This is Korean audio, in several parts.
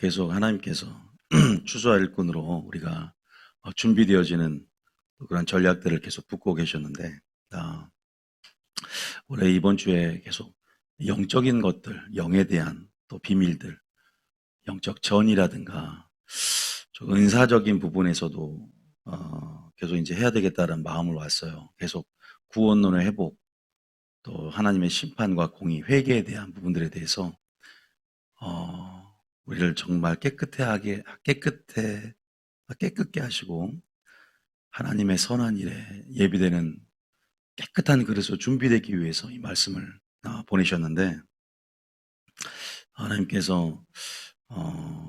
계속 하나님께서 추수할 일꾼으로 우리가 준비되어지는 그런 전략들을 계속 붓고 계셨는데, 아, 올해 이번 주에 계속 영적인 것들, 영에 대한 또 비밀들, 영적 전이라든가 좀 은사적인 부분에서도 계속 이제 해야 되겠다는 마음을 왔어요. 계속 구원론의 회복, 또 하나님의 심판과 공의, 회개에 대한 부분들에 대해서 우리를 정말 깨끗게 하시고 하나님의 선한 일에 예비되는 깨끗한 그릇으로 준비되기 위해서 이 말씀을 보내셨는데, 하나님께서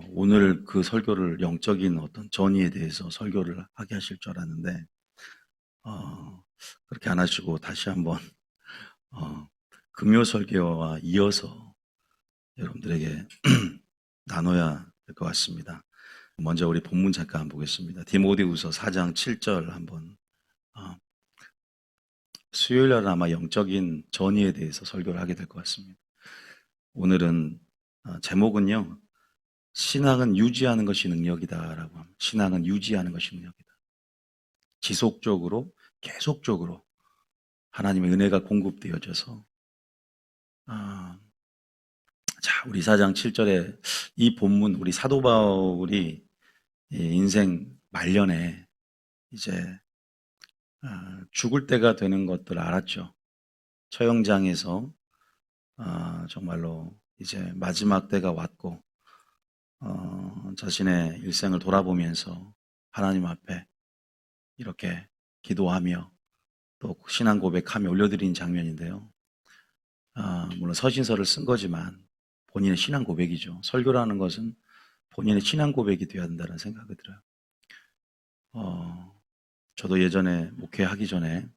오늘 그 설교를 영적인 어떤 전의에 대해서 설교를 하게 하실 줄 알았는데 그렇게 안 하시고 다시 한번 금요 설교와 이어서 여러분들에게 나눠야 될 것 같습니다. 먼저 우리 본문 잠깐 보겠습니다. 디모데후서 4장 7절 한번, 수요일날 아마 영적인 전의에 대해서 설교를 하게 될 것 같습니다. 오늘은 제목은요, 신앙은 유지하는 것이 능력이다라고 합니다. 신앙은 유지하는 것이 능력이다. 지속적으로, 계속적으로 하나님의 은혜가 공급되어져서, 자, 우리 4장 7절에 이 본문, 우리 사도 바울이 인생 말년에 이제 죽을 때가 되는 것들을 알았죠. 처형장에서 정말로 이제 마지막 때가 왔고 자신의 일생을 돌아보면서 하나님 앞에 이렇게 기도하며 또 신앙 고백하며 올려드린 장면인데요. 물론 서신서를 쓴 거지만 본인의 신앙 고백이죠. 설교라는 것은 본인의 신앙 고백이 되어야 된다는 생각이 들어요. 저도 예전에 목회하기 전에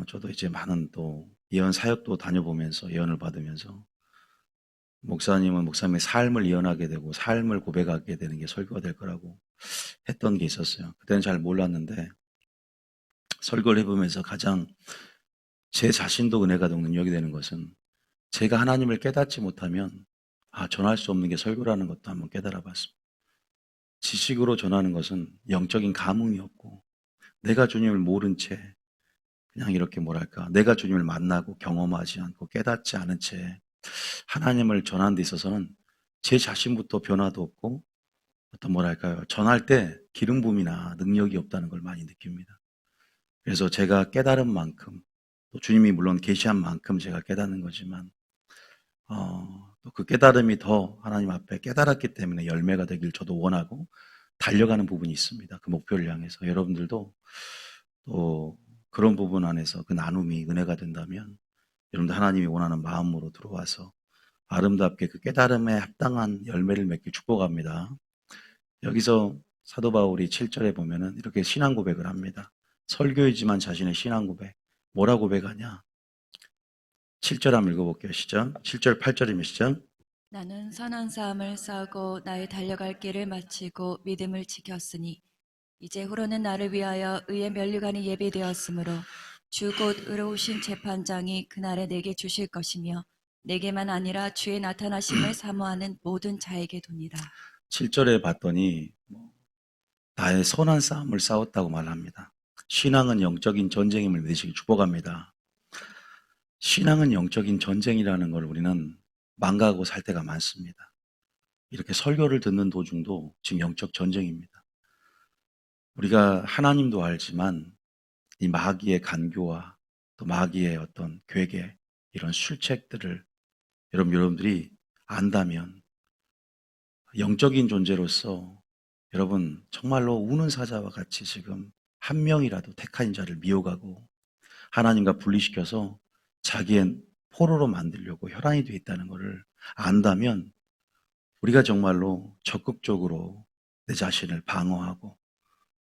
저도 이제 많은 또 예언 사역도 다녀보면서 예언을 받으면서 목사님은 목사님의 삶을 예언하게 되고 삶을 고백하게 되는 게 설교가 될 거라고 했던 게 있었어요. 그때는 잘 몰랐는데 설교를 해보면서 가장 제 자신도 은혜가 능력이 되는 것은 제가 하나님을 깨닫지 못하면 전할 수 없는 게 설교라는 것도 한번 깨달아 봤습니다. 지식으로 전하는 것은 영적인 감흥이 없고 내가 주님을 모른 채 그냥 이렇게 뭐랄까 내가 주님을 만나고 경험하지 않고 깨닫지 않은 채 하나님을 전하는 데 있어서는 제 자신부터 변화도 없고 어떤 뭐랄까요 전할 때 기름 부음이나 능력이 없다는 걸 많이 느낍니다. 그래서 제가 깨달은 만큼 또 주님이 물론 계시한 만큼 제가 깨닫는 거지만 또 그 깨달음이 더 하나님 앞에 깨달았기 때문에 열매가 되길 저도 원하고 달려가는 부분이 있습니다. 그 목표를 향해서 여러분들도 또 그런 부분 안에서 그 나눔이 은혜가 된다면 여러분들 하나님이 원하는 마음으로 들어와서 아름답게 그 깨달음에 합당한 열매를 맺길 축복합니다. 여기서 사도 바울이 7절에 보면은 이렇게 신앙 고백을 합니다. 설교이지만 자신의 신앙 고백. 뭐라 고백하냐? 7절 한번 읽어볼게요. 시작. 7절 8절이면 시작. 나는 선한 싸움을 싸우고 나의 달려갈 길을 마치고 믿음을 지켰으니 이제 후로는 나를 위하여 의의 면류관이 예비되었으므로 주 곧 의로우신 재판장이 그날에 내게 주실 것이며 내게만 아니라 주의 나타나심을 사모하는 모든 자에게 도니라. 7절에 봤더니 나의 선한 싸움을 싸웠다고 말합니다. 신앙은 영적인 전쟁임을 믿으시길 축복합니다. 신앙은 영적인 전쟁이라는 걸 우리는 망각하고 살 때가 많습니다. 이렇게 설교를 듣는 도중도 지금 영적 전쟁입니다. 우리가 하나님도 알지만 이 마귀의 간교와 또 마귀의 어떤 괴계 이런 술책들을 여러분들이 안다면 영적인 존재로서 여러분 정말로 우는 사자와 같이 지금 한 명이라도 택한 자를 미워가고 하나님과 분리시켜서 자기의 포로로 만들려고 혈안이 되어 있다는 것을 안다면 우리가 정말로 적극적으로 내 자신을 방어하고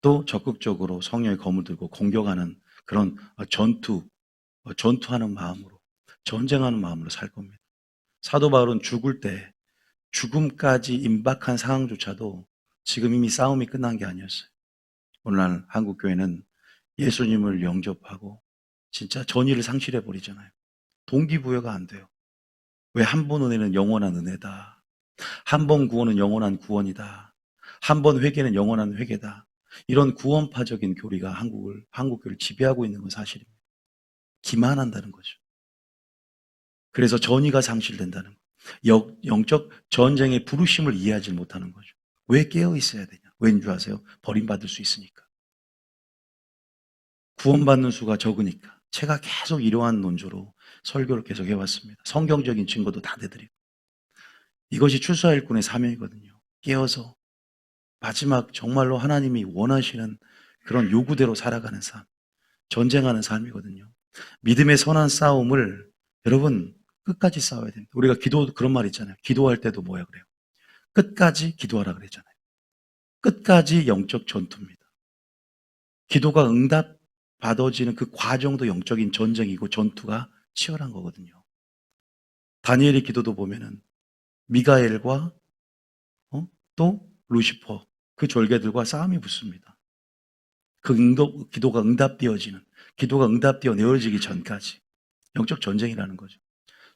또 적극적으로 성령의 검을 들고 공격하는 그런 전투하는 마음으로 전쟁하는 마음으로 살 겁니다. 사도 바울은 죽을 때 죽음까지 임박한 상황조차도 지금 이미 싸움이 끝난 게 아니었어요. 오늘날 한국교회는 예수님을 영접하고 진짜 전의를 상실해 버리잖아요. 동기부여가 안 돼요. 왜 한 번 은혜는 영원한 은혜다. 한 번 구원은 영원한 구원이다. 한 번 회개는 영원한 회개다. 이런 구원파적인 교리가 한국 교회를 지배하고 있는 건 사실입니다. 기만한다는 거죠. 그래서 전의가 상실된다는 거. 영적 전쟁의 부르심을 이해하지 못하는 거죠. 왜 깨어 있어야 되냐? 왠 줄 아세요? 버림받을 수 있으니까. 구원받는 수가 적으니까. 제가 계속 이러한 논조로 설교를 계속 해왔습니다. 성경적인 증거도 다 내드리고. 이것이 출사 일꾼의 사명이거든요. 깨어서 마지막 정말로 하나님이 원하시는 그런 요구대로 살아가는 삶, 전쟁하는 삶이거든요. 믿음의 선한 싸움을 여러분 끝까지 싸워야 됩니다. 우리가 그런 말 있잖아요. 기도할 때도 뭐야 그래요? 끝까지 기도하라 그랬잖아요. 끝까지 영적 전투입니다. 기도가 응답 받아지는 그 과정도 영적인 전쟁이고 전투가 치열한 거거든요. 다니엘의 기도도 보면은 미가엘과 또 루시퍼 그 졸개들과 싸움이 붙습니다. 기도가 응답되어지는, 기도가 응답되어 내어지기 전까지 영적 전쟁이라는 거죠.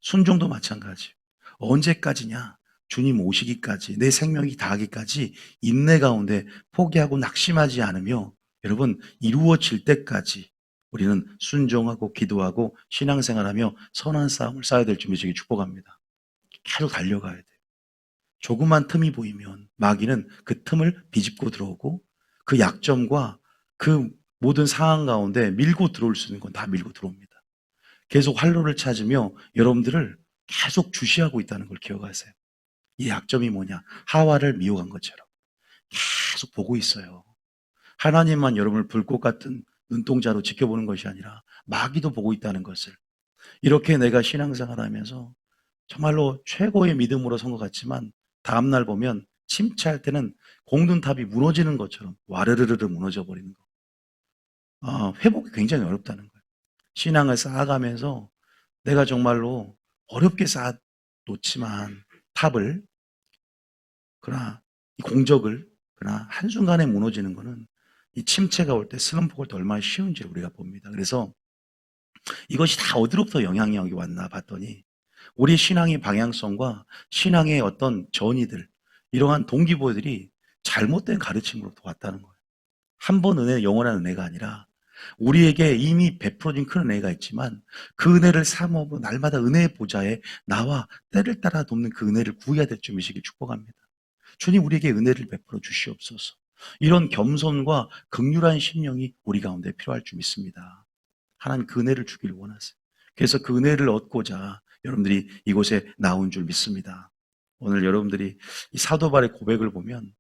순종도 마찬가지. 언제까지냐? 주님 오시기까지, 내 생명이 다하기까지 인내 가운데 포기하고 낙심하지 않으며 여러분 이루어질 때까지 우리는 순종하고 기도하고 신앙생활하며 선한 싸움을 쌓아야 될 준비 되기 축복합니다. 계속 달려가야 돼요. 조그만 틈이 보이면 마귀는 그 틈을 비집고 들어오고 그 약점과 그 모든 상황 가운데 밀고 들어올 수 있는 건 다 밀고 들어옵니다. 계속 활로를 찾으며 여러분들을 계속 주시하고 있다는 걸 기억하세요. 이 약점이 뭐냐? 하와를 미혹한 것처럼 계속 보고 있어요. 하나님만 여러분을 불꽃 같은 눈동자로 지켜보는 것이 아니라 마귀도 보고 있다는 것을 이렇게 내가 신앙생활 하면서 정말로 최고의 믿음으로 선 것 같지만 다음날 보면 침체할 때는 공든탑이 무너지는 것처럼 와르르르 무너져 버리는 거. 회복이 굉장히 어렵다는 거예요. 신앙을 쌓아가면서 내가 정말로 어렵게 쌓아 놓지만 탑을 그러나 이 공적을 그러나 한순간에 무너지는 거는 이 침체가 올 때 슬럼프가 올 때 얼마나 쉬운지를 우리가 봅니다. 그래서 이것이 다 어디로부터 영향력이 왔나 봤더니 우리 신앙의 방향성과 신앙의 어떤 전이들 이러한 동기부여들이 잘못된 가르침으로부터 왔다는 거예요. 한 번 은혜, 영원한 은혜가 아니라 우리에게 이미 베풀어진 큰 은혜가 있지만 그 은혜를 사모하고 날마다 은혜의 보좌에 나와 때를 따라 돕는 그 은혜를 구해야 될 줄이시길 축복합니다. 주님 우리에게 은혜를 베풀어 주시옵소서. 이런 겸손과 긍휼한 심령이 우리 가운데 필요할 줄 믿습니다. 하나님 그 은혜를 주길 원하세요. 그래서 그 은혜를 얻고자 여러분들이 이곳에 나온 줄 믿습니다. 오늘 여러분들이 이 사도 바울의 고백을 보면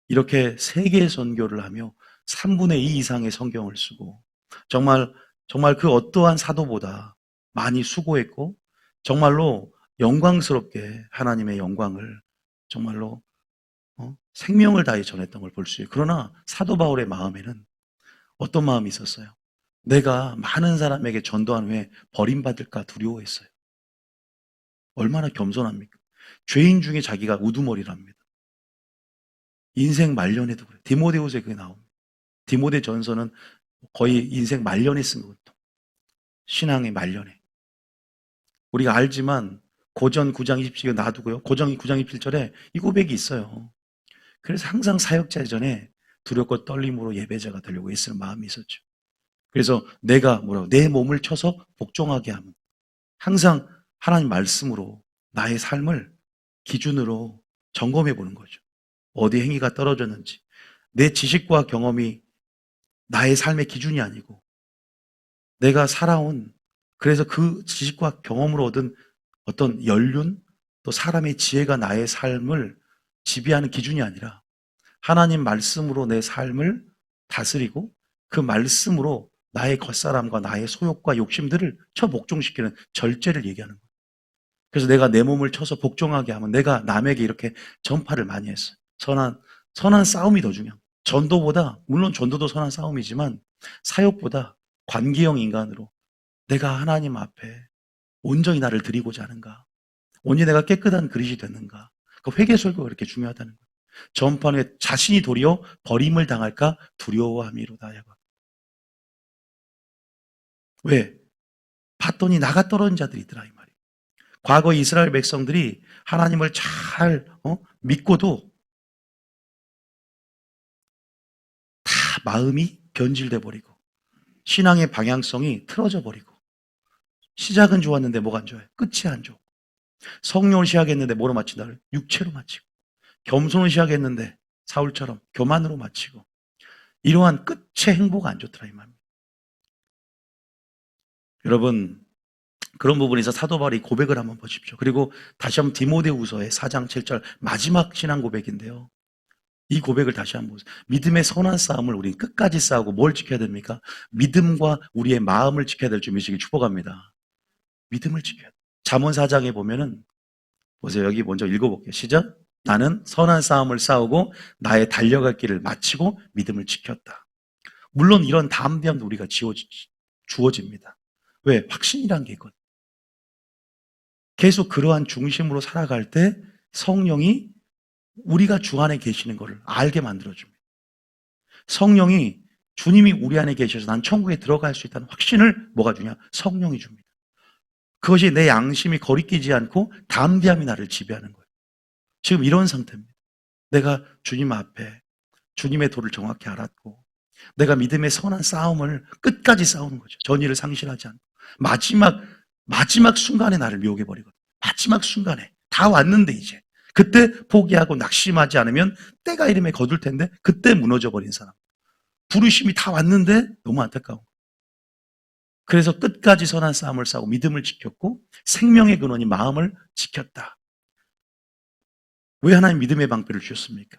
이렇게 세계 선교를 하며 3분의 2 이상의 성경을 쓰고 정말 그 어떠한 사도보다 많이 수고했고 정말로 영광스럽게 하나님의 영광을 정말로 생명을 다해 전했던 걸 볼 수 있어요. 그러나 사도 바울의 마음에는 어떤 마음이 있었어요? 내가 많은 사람에게 전도한 후에 버림받을까 두려워했어요. 얼마나 겸손합니까? 죄인 중에 자기가 우두머리랍니다. 인생 말년에도 그래요. 디모데후서에 그게 나옵니다. 디모데 전서는 거의 인생 말년에 쓴 것도. 신앙의 말년에. 우리가 알지만 고전 9장 27절 놔두고요. 고전 9장 27절에 이 고백이 있어요. 그래서 항상 사역자 전에 두렵고 떨림으로 예배자가 되려고 애쓰는 마음이 있었죠. 그래서 내가 내 몸을 쳐서 복종하게 하면 항상 하나님 말씀으로 나의 삶을 기준으로 점검해 보는 거죠. 어디 행위가 떨어졌는지. 내 지식과 경험이 나의 삶의 기준이 아니고 내가 살아온 그래서 그 지식과 경험으로 얻은 어떤 연륜 또 사람의 지혜가 나의 삶을 지배하는 기준이 아니라 하나님 말씀으로 내 삶을 다스리고 그 말씀으로 나의 겉사람과 나의 소욕과 욕심들을 복종시키는 절제를 얘기하는 거예요. 그래서 내가 내 몸을 쳐서 복종하게 하면 내가 남에게 이렇게 전파를 많이 했어요. 선한 싸움이 더 중요해요. 전도보다 물론 전도도 선한 싸움이지만 사역보다 관계형 인간으로 내가 하나님 앞에 온전히 나를 드리고자 하는가? 온전히 내가 깨끗한 그릇이 됐는가? 그 회개설교가 그렇게 중요하다는 거예요. 전판에 자신이 도리어 버림을 당할까 두려워함이로다. 왜? 봤더니 나가 떨어진 자들이 있더라 이 말이에요. 과거 이스라엘 백성들이 하나님을 잘 믿고도 다 마음이 변질돼 버리고 신앙의 방향성이 틀어져 버리고 시작은 좋았는데 뭐가 안 좋아요? 끝이 안 좋고 성령을 시작했는데 뭐로 마친다? 육체로 마치고 겸손을 시작했는데 사울처럼 교만으로 마치고 이러한 끝의 행보가 안 좋더라 이 말입니다. 여러분 그런 부분에서 사도 바울이 고백을 한번 보십시오. 그리고 다시 한번 디모데후서의 4장 7절 마지막 신앙 고백인데요. 이 고백을 다시 한번 보세요. 믿음의 선한 싸움을 우리 끝까지 싸우고 뭘 지켜야 됩니까? 믿음과 우리의 마음을 지켜야 될 줄 믿으시길 축복합니다. 믿음을 지켜야 돼요. 잠언 4장에 보면은 보세요. 여기 먼저 읽어볼게요. 시작. 나는 선한 싸움을 싸우고 나의 달려갈 길을 마치고 믿음을 지켰다. 물론 이런 담대함도 우리가 주어집니다. 왜? 확신이란 게 있거든요. 계속 그러한 중심으로 살아갈 때 성령이 우리가 주 안에 계시는 것을 알게 만들어줍니다. 성령이 주님이 우리 안에 계셔서 난 천국에 들어갈 수 있다는 확신을 뭐가 주냐? 성령이 줍니다. 그것이 내 양심이 거리끼지 않고 담대함이 나를 지배하는 거예요. 지금 이런 상태입니다. 내가 주님 앞에 주님의 도를 정확히 알았고 내가 믿음의 선한 싸움을 끝까지 싸우는 거죠. 전의를 상실하지 않고 마지막 순간에 나를 미혹해버리거든요. 마지막 순간에 다 왔는데 이제 그때 포기하고 낙심하지 않으면 때가 이름에 거둘 텐데 그때 무너져버린 사람. 부르심이 다 왔는데 너무 안타까워. 그래서 끝까지 선한 싸움을 싸우고 믿음을 지켰고 생명의 근원이 마음을 지켰다. 왜 하나님 믿음의 방패를 주셨습니까?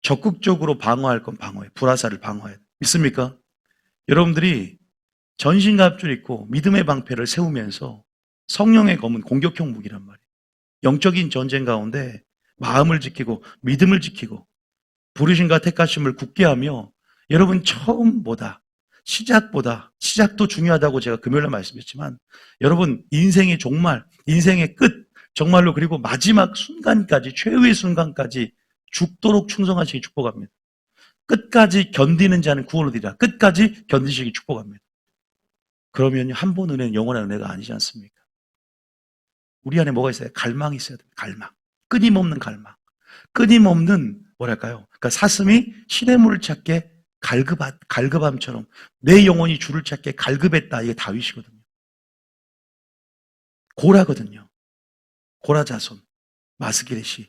적극적으로 방어할 건 방어해. 불화살을 방어해야 돼. 믿습니까? 여러분들이 전신갑주를 입고 믿음의 방패를 세우면서 성령의 검은 공격형 무기란 말이에요. 영적인 전쟁 가운데 마음을 지키고 믿음을 지키고 부르심과 택하심을 굳게 하며 여러분 시작도 중요하다고 제가 금요일에 말씀했지만 여러분 인생의 종말, 인생의 끝 정말로 그리고 마지막 순간까지 최후의 순간까지 죽도록 충성하시기 축복합니다. 끝까지 견디는 자는 구원을 얻으리라. 끝까지 견디시기 축복합니다. 그러면 한 번 은혜는 영원한 은혜가 아니지 않습니까? 우리 안에 뭐가 있어요? 갈망이 있어야 돼요. 갈망. 끊임없는 갈망. 끊임없는 뭐랄까요? 그러니까 사슴이 시냇물을 찾게 갈급함처럼 내 영혼이 주를 찾게 갈급했다. 이게 다윗이거든요. 고라거든요. 고라 자손 마스기렛이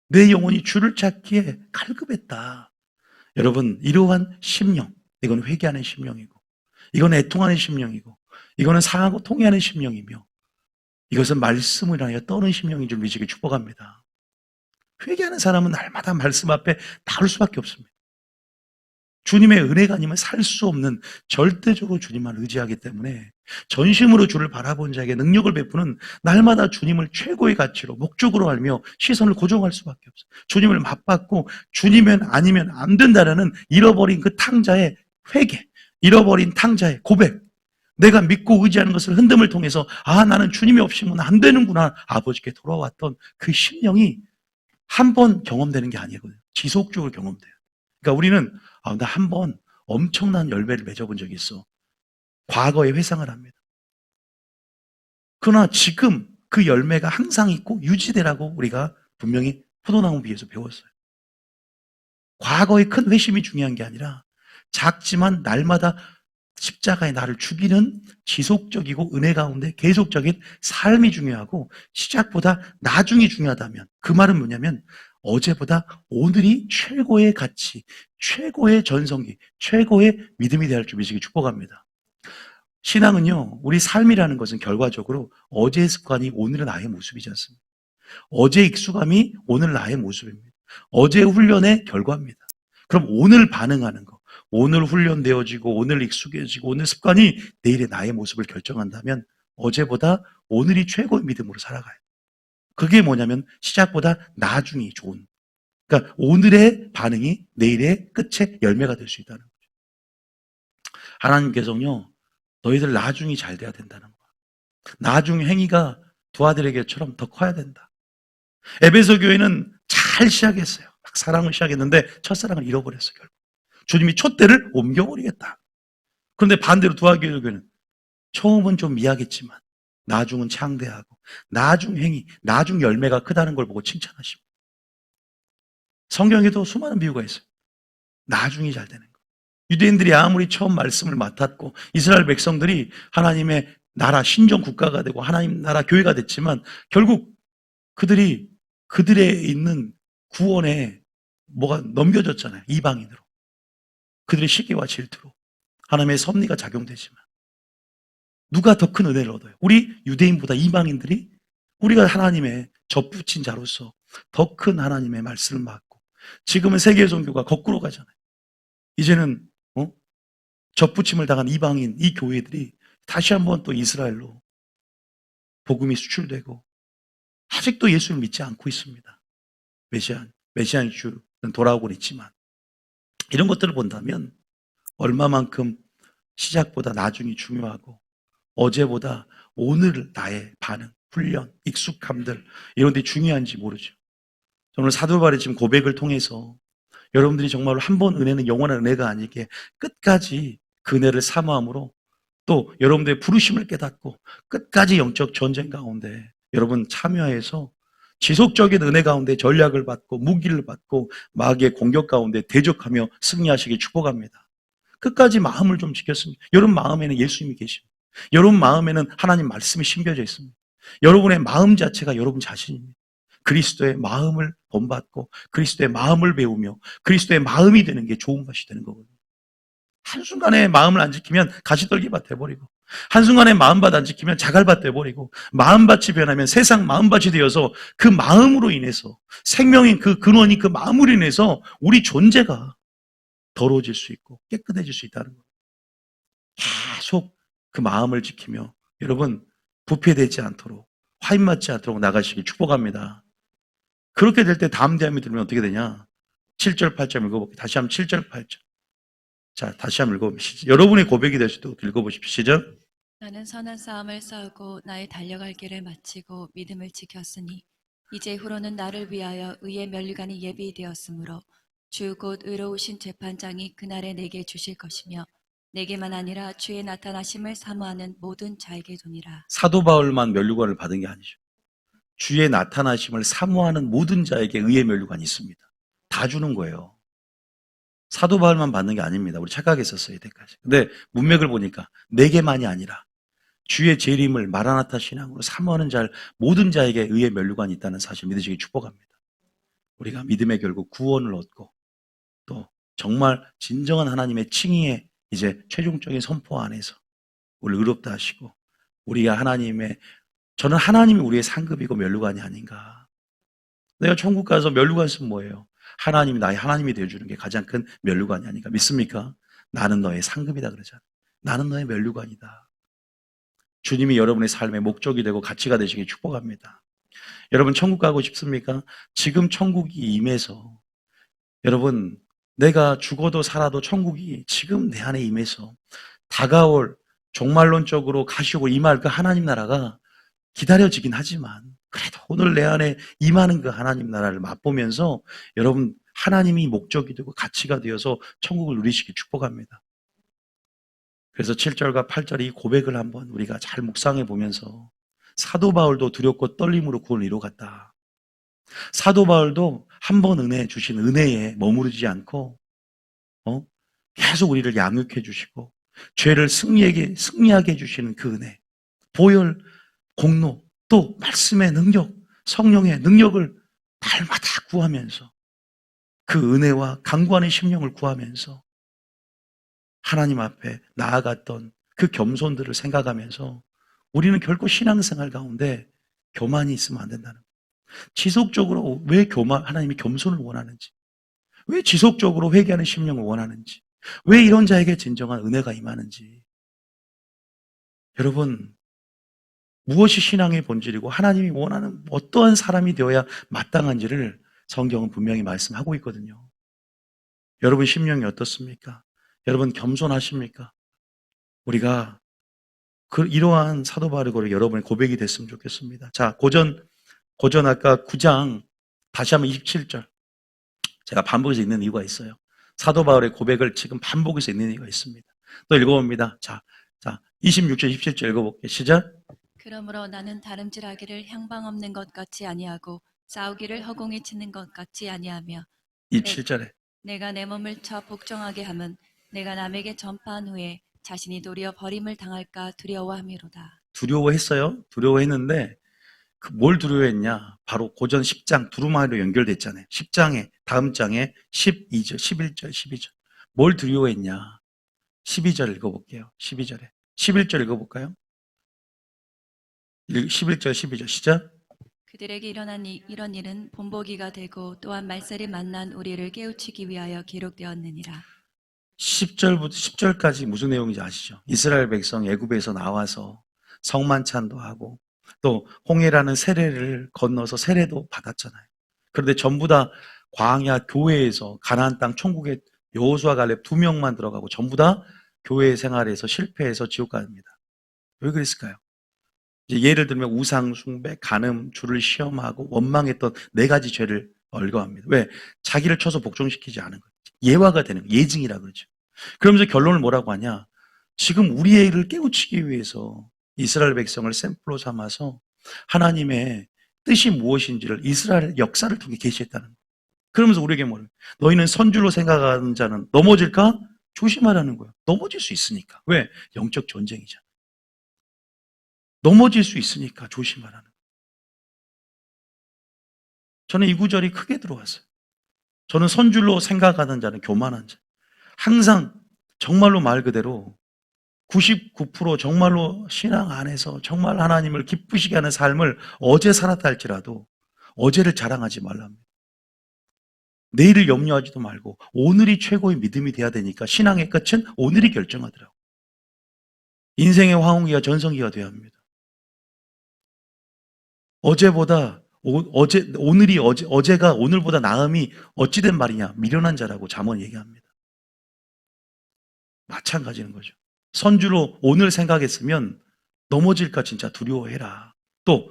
내 영혼이 주를 찾기에 갈급했다. 여러분 이러한 심령, 이건 회개하는 심령이고 이건 애통하는 심령이고 이거는 상하고 통회하는 심령이며 이것은 말씀을 하여 떠는 심령인 줄 믿으시길 축복합니다. 회개하는 사람은 날마다 말씀 앞에 나올 수밖에 없습니다. 주님의 은혜가 아니면 살 수 없는 절대적으로 주님만 의지하기 때문에 전심으로 주를 바라본 자에게 능력을 베푸는 날마다 주님을 최고의 가치로 목적으로 알며 시선을 고정할 수밖에 없어요. 주님을 맞받고 주님은 아니면 안 된다라는 잃어버린 그 탕자의 회개, 잃어버린 탕자의 고백, 내가 믿고 의지하는 것을 흔듦을 통해서 나는 주님이 없이는 안 되는구나 아버지께 돌아왔던 그 심령이 한 번 경험되는 게 아니거든요. 지속적으로 경험돼요. 그러니까 우리는 나 한 번 엄청난 열매를 맺어본 적이 있어. 과거에 회상을 합니다. 그러나 지금 그 열매가 항상 있고 유지되라고 우리가 분명히 포도나무 비에서 배웠어요. 과거의 큰 회심이 중요한 게 아니라 작지만 날마다 십자가에 나를 죽이는 지속적이고 은혜 가운데 계속적인 삶이 중요하고 시작보다 나중이 중요하다면 그 말은 뭐냐면 어제보다 오늘이 최고의 가치, 최고의 전성기, 최고의 믿음이 되어 줄 믿으시기 축복합니다. 신앙은요, 우리 삶이라는 것은 결과적으로 어제의 습관이 오늘의 나의 모습이지 않습니까? 어제의 익숙함이 오늘 나의 모습입니다. 어제의 훈련의 결과입니다. 그럼 오늘 반응하는 거, 오늘 훈련되어지고 오늘 익숙해지고 오늘 습관이 내일의 나의 모습을 결정한다면 어제보다 오늘이 최고의 믿음으로 살아가요. 그게 뭐냐면 시작보다 나중이 좋은. 그러니까 오늘의 반응이 내일의 끝의 열매가 될 수 있다는 거죠. 하나님께서는요, 너희들 나중이 잘 돼야 된다는 거야. 나중 행위가 두 아들에게처럼 더 커야 된다. 에베소 교회는 잘 시작했어요. 막 사랑을 시작했는데 첫사랑을 잃어버렸어요. 결국. 주님이 촛대를 옮겨버리겠다. 그런데 반대로 두아교회는 처음은 좀 미약했지만 나중은 창대하고 나중 행위, 나중 열매가 크다는 걸 보고 칭찬하십니다. 성경에도 수많은 비유가 있어요. 나중이 잘 되는 거. 유대인들이 아무리 처음 말씀을 맡았고 이스라엘 백성들이 하나님의 나라 신정 국가가 되고 하나님 나라 교회가 됐지만 결국 그들이 그들의 있는 구원에 뭐가 넘겨졌잖아요. 이방인으로. 그들의 시기와 질투로. 하나님의 섭리가 작용되지만 누가 더 큰 은혜를 얻어요? 우리 유대인보다 이방인들이 우리가 하나님의 접붙인 자로서 더 큰 하나님의 말씀을 받고 지금은 세계 종교가 거꾸로 가잖아요. 이제는 접붙임을 당한 이방인 이 교회들이 다시 한번 또 이스라엘로 복음이 수출되고 아직도 예수를 믿지 않고 있습니다. 메시아의 주는 돌아오고 있지만 이런 것들을 본다면 얼마만큼 시작보다 나중이 중요하고 어제보다 오늘 나의 반응, 훈련, 익숙함들 이런 데 중요한지 모르죠. 오늘 사도 바울의 지금 고백을 통해서 여러분들이 정말로 한 번 은혜는 영원한 은혜가 아니게 끝까지 그 은혜를 사모함으로 또 여러분들의 부르심을 깨닫고 끝까지 영적 전쟁 가운데 여러분 참여해서 지속적인 은혜 가운데 전략을 받고 무기를 받고 마귀의 공격 가운데 대적하며 승리하시길 축복합니다. 끝까지 마음을 좀 지켰습니다. 여러분 마음에는 예수님이 계십니다. 여러분 마음에는 하나님 말씀이 심겨져 있습니다. 여러분의 마음 자체가 여러분 자신입니다. 그리스도의 마음을 본받고 그리스도의 마음을 배우며 그리스도의 마음이 되는 게 좋은 것이 되는 거거든요. 한순간에 마음을 안 지키면 가시떨기밭 돼버리고 한순간에 마음밭 안 지키면 자갈밭 돼버리고 마음밭이 변하면 세상 마음밭이 되어서 그 마음으로 인해서 생명인 그 근원이 그 마음으로 인해서 우리 존재가 더러워질 수 있고 깨끗해질 수 있다는 거예요. 계속 그 마음을 지키며 여러분 부패되지 않도록 화인맞지 않도록 나가시길 축복합니다. 그렇게 될 때 다음 대함이 들으면 어떻게 되냐? 7절 8절 읽어볼게요. 다시 한번 7절 8절. 자, 다시 한번 읽어보시죠. 여러분의 고백이 될 수도 읽어보십시오. 시작. 나는 선한 싸움을 싸우고 나의 달려갈 길을 마치고 믿음을 지켰으니 이제 후로는 나를 위하여 의의 면류관이 예비되었으므로 주 곧 의로우신 재판장이 그날에 내게 주실 것이며 내게만 아니라 주의 나타나심을 사모하는 모든 자에게 도니라. 사도 바울만 면류관을 받은 게 아니죠. 주의 나타나심을 사모하는 모든 자에게 의의 면류관이 있습니다. 다 주는 거예요. 사도 바울만 받는 게 아닙니다. 우리 착각했었어요, 이때까지. 근데 문맥을 보니까 내게만이 아니라 주의 재림을 마라나타 신앙으로 사모하는 자 모든 자에게 의의 면류관이 있다는 사실 믿으시기 축복합니다. 우리가 믿음의 결국 구원을 얻고 또 정말 진정한 하나님의 칭의의 이제 최종적인 선포 안에서 우리를 의롭다 하시고 우리가 저는 하나님이 우리의 상급이고 면류관이 아닌가. 내가 천국 가서 면류관 쓰면 뭐예요? 하나님이 나의 하나님이 되어주는 게 가장 큰 면류관이 아닌가 믿습니까? 나는 너의 상급이다 그러잖아요. 나는 너의 면류관이다. 주님이 여러분의 삶의 목적이 되고 가치가 되시길 축복합니다. 여러분 천국 가고 싶습니까? 지금 천국이 임해서 여러분 내가 죽어도 살아도 천국이 지금 내 안에 임해서 다가올 종말론적으로 가시고 임할 그 하나님 나라가 기다려지긴 하지만 그래도 오늘 내 안에 임하는 그 하나님 나라를 맛보면서 여러분 하나님이 목적이 되고 가치가 되어서 천국을 누리시길 축복합니다. 그래서 7절과 8절 이 고백을 한번 우리가 잘 묵상해 보면서 사도 바울도 두렵고 떨림으로 구원을 이루어갔다. 사도 바울도 한 번 은혜 주신 은혜에 머무르지 않고 계속 우리를 양육해 주시고 죄를 승리하게 해주시는 그 은혜, 보혈, 공로, 또 말씀의 능력, 성령의 능력을 날마다 구하면서 그 은혜와 강구하는 심령을 구하면서 하나님 앞에 나아갔던 그 겸손들을 생각하면서 우리는 결코 신앙생활 가운데 교만이 있으면 안 된다는 거예요. 지속적으로 왜 하나님이 겸손을 원하는지, 왜 지속적으로 회개하는 심령을 원하는지, 왜 이런 자에게 진정한 은혜가 임하는지. 여러분, 무엇이 신앙의 본질이고 하나님이 원하는 어떠한 사람이 되어야 마땅한지를 성경은 분명히 말씀하고 있거든요. 여러분 심령이 어떻습니까? 여러분 겸손하십니까? 우리가 이러한 사도 바울의 고백 여러분의 고백이 됐으면 좋겠습니다. 자, 고전 아까 9장 다시 한번 27절. 제가 반복해서 읽는 이유가 있어요. 사도 바울의 고백을 지금 반복해서 읽는 이유가 있습니다. 또 읽어봅니다. 자, 26절, 27절 읽어볼게요. 시작. 그러므로 나는 다름질하기를 향방 없는 것 같이 아니하고 싸우기를 허공에 치는 것 같이 아니하며 이 내, 7절에 내가 내 몸을 쳐 복종하게 함은 내가 남에게 전파한 후에 자신이 도리어 버림을 당할까 두려워함이로다. 두려워했어요. 두려워했는데 뭘 두려워했냐? 바로 고전 10장 두루마리로 연결됐잖아요. 10장에 다음 장에 12절, 11절, 12절. 뭘 두려워했냐? 12절 읽어볼게요. 12절에. 11절 읽어볼까요? 11절, 12절 시작. 그들에게 일어난 이런 일은 본보기가 되고 또한 말살이 만난 우리를 깨우치기 위하여 기록되었느니라. 10절부터 10절까지 무슨 내용인지 아시죠? 이스라엘 백성 애굽에서 나와서 성만찬도 하고 또 홍해라는 세례를 건너서 세례도 받았잖아요. 그런데 전부 다 광야 교회에서 가나안 땅 천국에 여호수아 갈렙 2명만 들어가고 전부 다 교회 생활에서 실패해서 지옥 갑니다. 왜 그랬을까요? 이제 예를 들면 우상 숭배, 간음, 주를 시험하고 원망했던 4가지 죄를 얼거합니다. 왜? 자기를 쳐서 복종시키지 않은 거예요. 예화가 되는 거예요. 예증이라 그러죠. 그러면서 결론을 뭐라고 하냐? 지금 우리의 일을 깨우치기 위해서 이스라엘 백성을 샘플로 삼아서 하나님의 뜻이 무엇인지를 이스라엘 역사를 통해 계시했다는 거예요. 그러면서 우리에게 뭐래요? 너희는 선줄로 생각하는 자는 넘어질까? 조심하라는 거예요. 넘어질 수 있으니까. 왜? 영적 전쟁이잖아. 넘어질 수 있으니까 조심하라는 거예요. 저는 이 구절이 크게 들어왔어요. 저는 선줄로 생각하는 자는 교만한 자. 항상 정말로 말 그대로 99% 정말로 신앙 안에서 정말 하나님을 기쁘시게 하는 삶을 어제 살았다 할지라도 어제를 자랑하지 말랍니다. 내일을 염려하지도 말고 오늘이 최고의 믿음이 돼야 되니까 신앙의 끝은 오늘이 결정하더라고요. 인생의 황혼기가 전성기가 돼야 합니다. 어제보다 어제가 오늘보다 나음이 어찌된 말이냐? 미련한 자라고 잠언 얘기합니다. 마찬가지인 거죠. 선주로 오늘 생각했으면 넘어질까 진짜 두려워해라. 또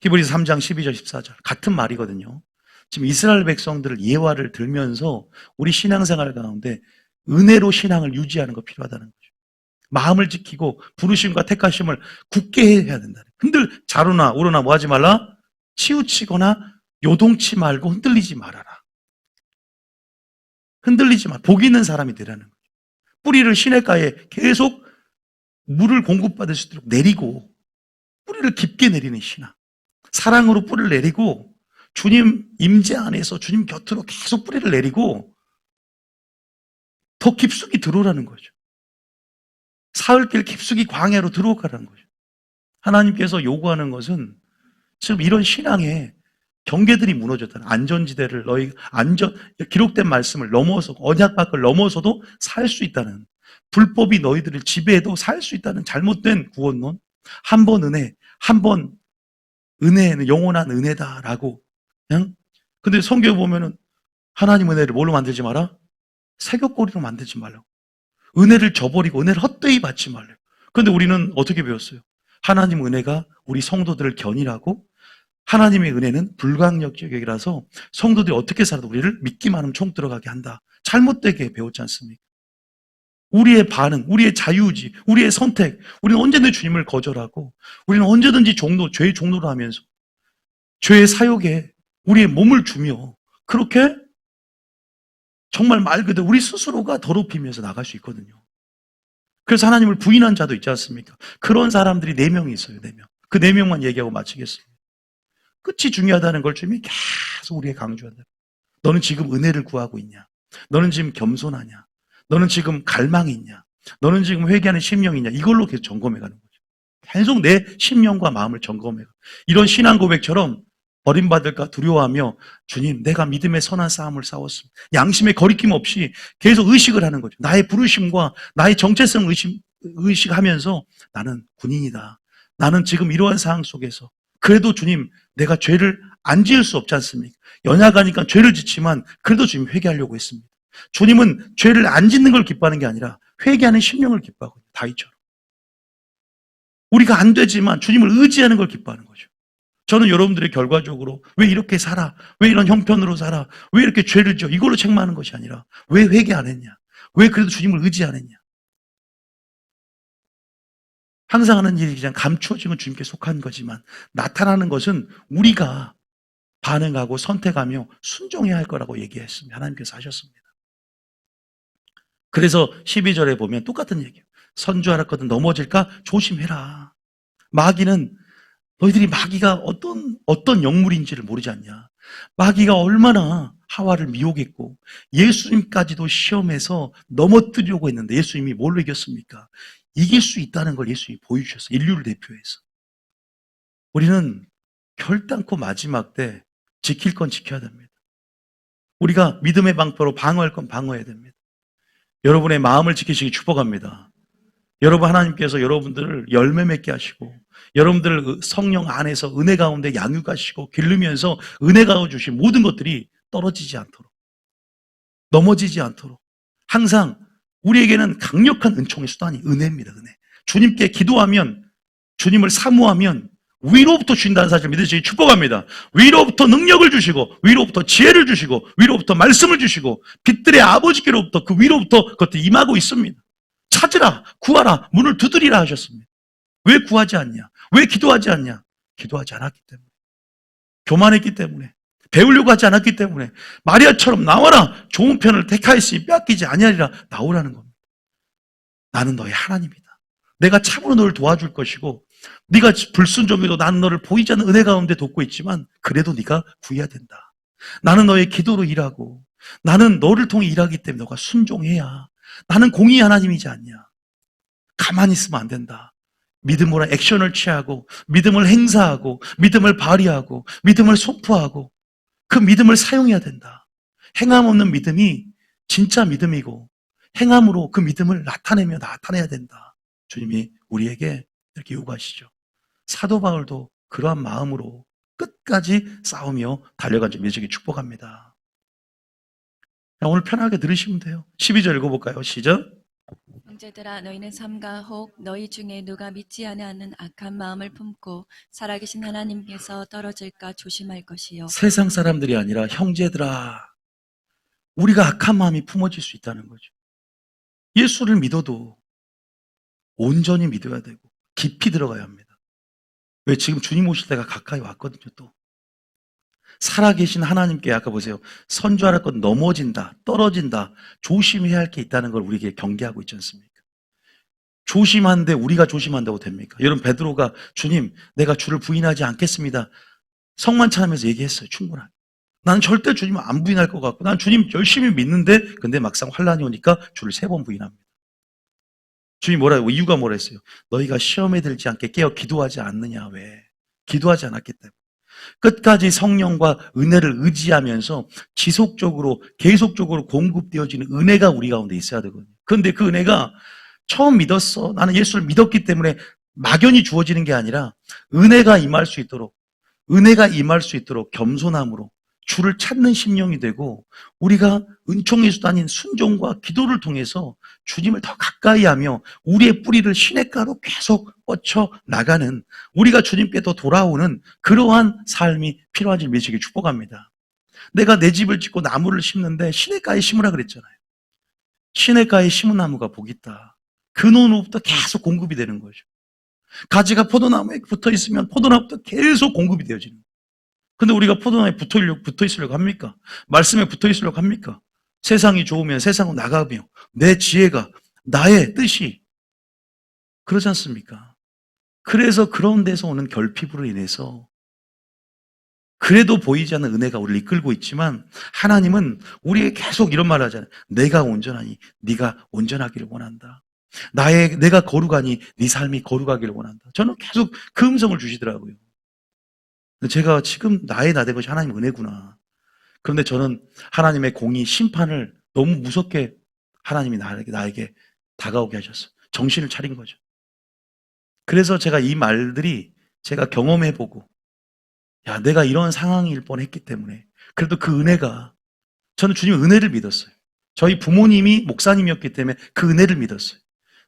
히브리서 3장 12절 14절 같은 말이거든요. 지금 이스라엘 백성들을 예화를 들면서 우리 신앙생활 가운데 은혜로 신앙을 유지하는 거 필요하다는 거죠. 마음을 지키고 부르심과 택하심을 굳게 해야 된다. 좌로나 우로나 뭐 하지 말라? 치우치거나 요동치 말고 흔들리지 말아라. 흔들리지 마. 복 있는 사람이 되라는 거죠. 뿌리를 시냇가에 계속 물을 공급받을 수 있도록 내리고 뿌리를 깊게 내리는 신앙. 사랑으로 뿌리를 내리고 주님 임재 안에서 주님 곁으로 계속 뿌리를 내리고 더 깊숙이 들어오라는 거죠. 사흘길 깊숙이 광야로 들어오라는 거죠. 하나님께서 요구하는 것은 지금 이런 신앙에 경계들이 무너졌다는 안전지대를 기록된 말씀을 넘어서 언약 밖을 넘어서도 살 수 있다는 불법이 너희들을 지배해도 살 수 있다는 잘못된 구원론 한 번 은혜, 한 번 은혜는 영원한 은혜다라고 그냥 근데 성경에 보면은 하나님 은혜를 뭘로 만들지 마라? 새벽거리로 만들지 말라고. 은혜를 저버리고 은혜를 헛되이 받지 말라고. 그런데 우리는 어떻게 배웠어요? 하나님 은혜가 우리 성도들을 견인하고 하나님의 은혜는 불강력적이라서 성도들이 어떻게 살아도 우리를 믿기만 하면 총 들어가게 한다. 잘못되게 배웠지 않습니까? 우리의 반응, 우리의 자유의지, 우리의 선택, 우리는 언제든지 주님을 거절하고 우리는 언제든지 죄의 종로를 하면서 죄의 사욕에 우리의 몸을 주며 그렇게 정말 말 그대로 우리 스스로가 더럽히면서 나갈 수 있거든요. 그래서 하나님을 부인한 자도 있지 않습니까? 그런 사람들이 4명이 있어요. 4명. 그 4명만 얘기하고 마치겠습니다. 끝이 중요하다는 걸 주님이 계속 우리에게 강조한다. 너는 지금 은혜를 구하고 있냐? 너는 지금 겸손하냐? 너는 지금 갈망이 있냐? 너는 지금 회개하는 심령이 있냐? 이걸로 계속 점검해가는 거죠. 계속 내 심령과 마음을 점검해가. 이런 신앙 고백처럼 버림받을까 두려워하며 주님 내가 믿음의 선한 싸움을 싸웠습니다. 양심의 거리낌 없이 계속 의식을 하는 거죠. 나의 부르심과 나의 정체성 의식하면서 나는 군인이다. 나는 지금 이러한 상황 속에서 그래도 주님 내가 죄를 안 지을 수 없지 않습니까? 연약하니까 죄를 짓지만 그래도 주님 회개하려고 했습니다. 주님은 죄를 안 짓는 걸 기뻐하는 게 아니라 회개하는 심령을 기뻐하거든요. 다윗처럼. 우리가 안 되지만 주님을 의지하는 걸 기뻐하는 거죠. 저는 여러분들의 결과적으로 왜 이렇게 살아? 왜 이런 형편으로 살아? 왜 이렇게 죄를 지어? 이걸로 책망하는 것이 아니라 왜 회개 안 했냐? 왜 그래도 주님을 의지 안 했냐? 항상 하는 일이 그냥 감추어진 건 주님께 속한 거지만 나타나는 것은 우리가 반응하고 선택하며 순종해야 할 거라고 얘기했습니다. 하나님께서 하셨습니다. 그래서 12절에 보면 똑같은 얘기예요. 선주하였거든 넘어질까 조심해라. 마귀는 너희들이 마귀가 어떤 영물인지를 모르지 않냐. 마귀가 얼마나 하와를 미혹했고 예수님까지도 시험해서 넘어뜨리려고 했는데 예수님이 뭘로 이겼습니까? 이길 수 있다는 걸 예수님이 보여주셨어요. 인류를 대표해서. 우리는 결단코 마지막 때 지킬 건 지켜야 됩니다. 우리가 믿음의 방패로 방어할 건 방어해야 됩니다. 여러분의 마음을 지키시기 축복합니다. 여러분 하나님께서 여러분들을 열매 맺게 하시고 여러분들을 성령 안에서 은혜 가운데 양육하시고 기르면서 은혜가 주신 모든 것들이 떨어지지 않도록 넘어지지 않도록 항상 우리에게는 강력한 은총의 수단이 은혜입니다. 은혜. 주님께 기도하면 주님을 사모하면 위로부터 주신다는 사실을 믿으시기 축복합니다. 위로부터 능력을 주시고 위로부터 지혜를 주시고 위로부터 말씀을 주시고 빛들의 아버지께로부터 그 위로부터 그것도 임하고 있습니다. 찾으라 구하라 문을 두드리라 하셨습니다. 왜 구하지 않냐? 왜 기도하지 않냐? 기도하지 않았기 때문에 교만했기 때문에 배우려고 하지 않았기 때문에 마리아처럼 나와라 좋은 편을 택하였으니 빼앗기지 아니하리라 나오라는 겁니다. 나는 너의 하나님이다. 내가 참으로 너를 도와줄 것이고 네가 불순종해도 나는 너를 보이지 않는 은혜 가운데 돕고 있지만 그래도 네가 구해야 된다. 나는 너의 기도로 일하고 나는 너를 통해 일하기 때문에 너가 순종해야 나는 공의의 하나님이지 않냐. 가만히 있으면 안 된다. 믿음으로 액션을 취하고 믿음을 행사하고 믿음을 발휘하고 믿음을 선포하고 그 믿음을 사용해야 된다. 행함 없는 믿음이 진짜 믿음이고 행함으로 그 믿음을 나타내야 된다. 주님이 우리에게 이렇게 요구하시죠. 사도 바울도 그러한 마음으로 끝까지 싸우며 달려간 줄 믿으시기 축복합니다. 오늘 편하게 들으시면 돼요. 12절 읽어볼까요? 시작. 형제들아 너희는 삼가 혹 너희 중에 누가 믿지 않는 악한 마음을 품고 살아계신 하나님께서 떨어질까 조심할 것이요. 세상 사람들이 아니라 형제들아 우리가 악한 마음이 품어질 수 있다는 거죠. 예수를 믿어도 온전히 믿어야 되고 깊이 들어가야 합니다. 왜? 지금 주님 오실 때가 가까이 왔거든요. 또 살아계신 하나님께 아까 보세요. 선주할 것 넘어진다, 떨어진다, 조심해야 할 게 있다는 걸 우리에게 경계하고 있지 않습니까? 조심한데 우리가 조심한다고 됩니까? 여러분 베드로가 주님 내가 주를 부인하지 않겠습니다. 성만찬하면서 얘기했어요. 충분하게. 나는 절대 주님을 안 부인할 것 같고 난 주님 열심히 믿는데 근데 막상 환란이 오니까 주를 3번 부인합니다. 주님이 뭐라고 이유가 뭐라 했어요? 너희가 시험에 들지 않게 깨어 기도하지 않느냐. 왜? 기도하지 않았기 때문에. 끝까지 성령과 은혜를 의지하면서 지속적으로 계속적으로 공급되어지는 은혜가 우리 가운데 있어야 되거든요. 그런데 그 은혜가 처음 믿었어. 나는 예수를 믿었기 때문에 막연히 주어지는 게 아니라 은혜가 임할 수 있도록 겸손함으로 주를 찾는 심령이 되고 우리가 은총의 수단인 순종과 기도를 통해서 주님을 더 가까이 하며 우리의 뿌리를 시냇가로 계속 뻗쳐 나가는 우리가 주님께 더 돌아오는 그러한 삶이 필요한 줄 믿으시기 축복합니다. 내가 내 집을 짓고 나무를 심는데 시냇가에 심으라 그랬잖아요. 시냇가에 심은 나무가 복이 있다. 근원으로부터 계속 공급이 되는 거죠. 가지가 포도나무에 붙어 있으면 포도나무부터 계속 공급이 되어지는 거예요. 근데 우리가 포도나무에 붙어 있으려고 합니까? 말씀에 붙어 있으려고 합니까? 세상이 좋으면 세상으로 나가며 내 지혜가 나의 뜻이 그러지 않습니까? 그래서 그런 데서 오는 결핍으로 인해서 그래도 보이지 않는 은혜가 우리를 이끌고 있지만 하나님은 우리에게 계속 이런 말을 하잖아요. 내가 온전하니 네가 온전하기를 원한다. 내가 거룩하니 네 삶이 거룩하기를 원한다. 저는 계속 그 음성을 주시더라고요. 제가 지금 나의 나된 것이 하나님의 은혜구나. 그런데 저는 하나님의 공의 심판을 너무 무섭게 하나님이 나에게 다가오게 하셨어요. 정신을 차린 거죠. 그래서 제가 이 말들이 제가 경험해보고 내가 이런 상황일 뻔했기 때문에 그래도 그 은혜가 저는 주님의 은혜를 믿었어요. 저희 부모님이 목사님이었기 때문에 그 은혜를 믿었어요.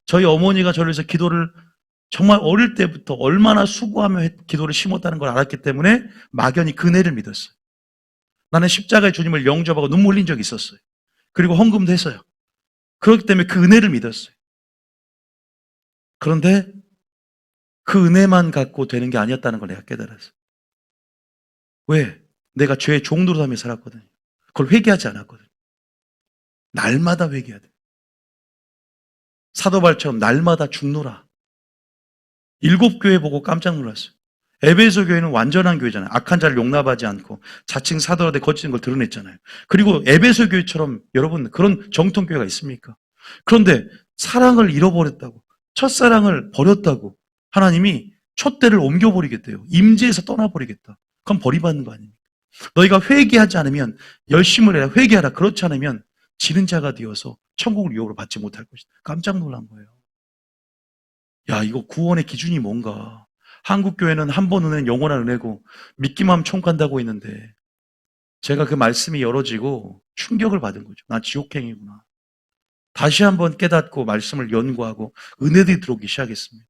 저희 어머니가 저를 위해서 기도를 정말 어릴 때부터 얼마나 수고하며 기도를 심었다는 걸 알았기 때문에 막연히 그 은혜를 믿었어요. 나는 십자가의 주님을 영접하고 눈물 흘린 적이 있었어요. 그리고 헌금도 했어요. 그렇기 때문에 그 은혜를 믿었어요. 그런데 그 은혜만 갖고 되는 게 아니었다는 걸 내가 깨달았어. 왜? 내가 죄의 종노릇하며 살았거든요. 그걸 회개하지 않았거든요. 날마다 회개해야 돼. 사도 바울처럼 날마다 죽노라. 7교회 보고 깜짝 놀랐어요. 에베소 교회는 완전한 교회잖아요. 악한 자를 용납하지 않고 자칭 사도라되 거짓된 걸 드러냈잖아요. 그리고 에베소 교회처럼 여러분 그런 정통 교회가 있습니까? 그런데 사랑을 잃어버렸다고, 첫사랑을 버렸다고 하나님이 촛대를 옮겨버리겠대요. 임재에서 떠나버리겠다. 그럼 버림받는 거 아닙니까? 너희가 회개하지 않으면, 열심을 해라, 회개하라. 그렇지 않으면 지는 자가 되어서 천국을 유혹으로 받지 못할 것이다. 깜짝 놀란 거예요. 야, 이거 구원의 기준이 뭔가. 한국교회는 한 번 은혜는 영원한 은혜고 믿기만 하면 천국 간다고 했는데, 제가 그 말씀이 열어지고 충격을 받은 거죠. 나 지옥행이구나. 다시 한번 깨닫고 말씀을 연구하고 은혜들이 들어오기 시작했습니다.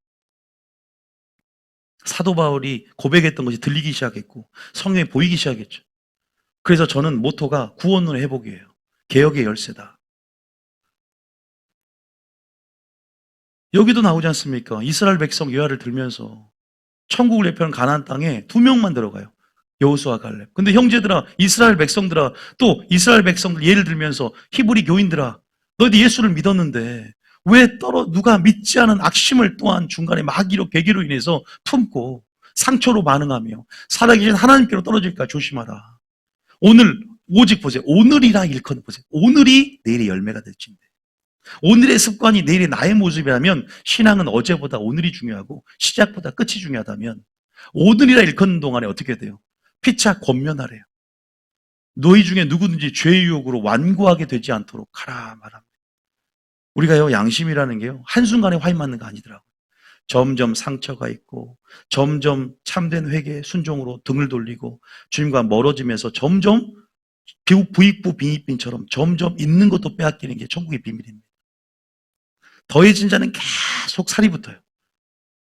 사도 바울이 고백했던 것이 들리기 시작했고 성경에 보이기 시작했죠. 그래서 저는 모토가 구원론의 회복이에요. 개혁의 열쇠다. 여기도 나오지 않습니까? 이스라엘 백성 여호와를 들면서 천국을 예표하는 가나안 땅에 2명만 들어가요. 여호수아 갈렙. 근데 형제들아, 이스라엘 백성들아, 또 이스라엘 백성들 예를 들면서 히브리 교인들아, 너희들 예수를 믿었는데 왜 누가 믿지 않은 악심을 또한 중간에 마귀로 계기로 인해서 품고 상처로 반응하며 살아계신 하나님께로 떨어질까 조심하라. 오늘 오직 보세요. 오늘이라 일컫는 보세요. 오늘이 내일의 열매가 될진데. 오늘의 습관이 내일의 나의 모습이라면 신앙은 어제보다 오늘이 중요하고 시작보다 끝이 중요하다면 오늘이라 일컫는 동안에 어떻게 돼요? 피차 권면하래요. 너희 중에 누구든지 죄의 유혹으로 완고하게 되지 않도록 하라 말합니다. 우리가요, 양심이라는 게요, 한순간에 화인 맞는 거 아니더라고요. 점점 상처가 있고 점점 참된 회개 순종으로 등을 돌리고 주님과 멀어지면서 점점 부익부 빈익빈처럼 점점 있는 것도 빼앗기는 게 천국의 비밀입니다. 더해진 자는 계속 살이 붙어요.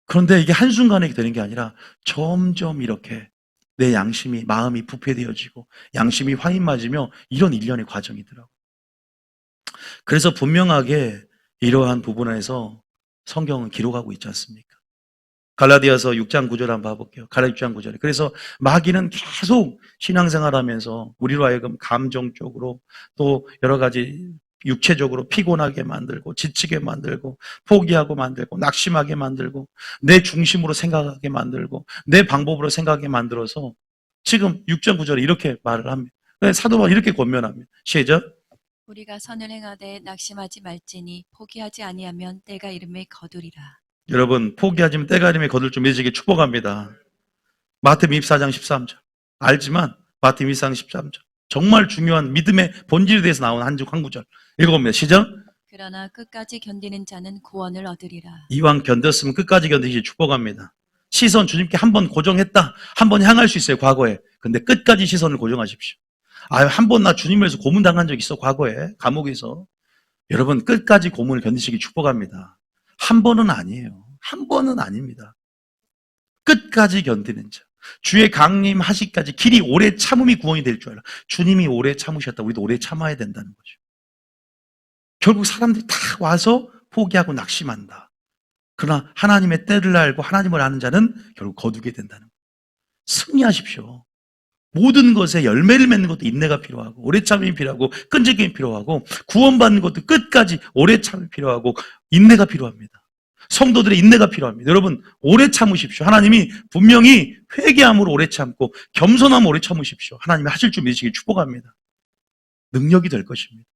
그런데 이게 한순간에 되는 게 아니라 점점 이렇게 내 양심이, 마음이 부패되어지고 양심이 화인 맞으며 이런 일련의 과정이더라고요. 그래서 분명하게 이러한 부분에서 성경은 기록하고 있지 않습니까? 갈라디아서 6장 9절 한번 봐볼게요. 갈라디아 6장 9절에. 그래서 마귀는 계속 신앙생활하면서 우리로 하여금 감정적으로 또 여러 가지 육체적으로 피곤하게 만들고 지치게 만들고 포기하고 만들고 낙심하게 만들고 내 중심으로 생각하게 만들고 내 방법으로 생각하게 만들어서 지금 6장 9절에 이렇게 말을 합니다. 사도 바울이 이렇게 권면합니다. 시작. 우리가 선을 행하되 낙심하지 말지니 포기하지 아니하면 때가 이름에 거두리라. 여러분, 포기하지만 때가 이름에 거둘 줄 믿으시길 축복합니다. 마태복음 24장 13절. 알지만 마태복음 24장 13절. 정말 중요한 믿음의 본질에 대해서 나온 한 구절. 읽어봅니다. 시작. 그러나 끝까지 견디는 자는 구원을 얻으리라. 이왕 견뎠으면 끝까지 견디시길 축복합니다. 시선 주님께 한 번 고정했다. 한 번 향할 수 있어요, 과거에. 근데 끝까지 시선을 고정하십시오. 한 번 나 주님을 위해서 고문당한 적 있어, 과거에. 감옥에서. 여러분, 끝까지 고문을 견디시길 축복합니다. 한 번은 아니에요. 한 번은 아닙니다. 끝까지 견디는 자. 주의 강림하시기까지 길이 오래 참음이 구원이 될 줄 알아. 주님이 오래 참으셨다. 우리도 오래 참아야 된다는 거죠. 결국 사람들이 다 와서 포기하고 낙심한다. 그러나 하나님의 때를 알고 하나님을 아는 자는 결국 거두게 된다는 거예요. 승리하십시오. 모든 것에 열매를 맺는 것도 인내가 필요하고 오래 참음이 필요하고 끈질김이 필요하고 구원받는 것도 끝까지 오래 참음이 필요하고 인내가 필요합니다. 성도들의 인내가 필요합니다. 여러분, 오래 참으십시오. 하나님이 분명히 회개함으로 오래 참고 겸손함으로 오래 참으십시오. 하나님이 하실 줄 믿으시길 축복합니다. 능력이 될 것입니다.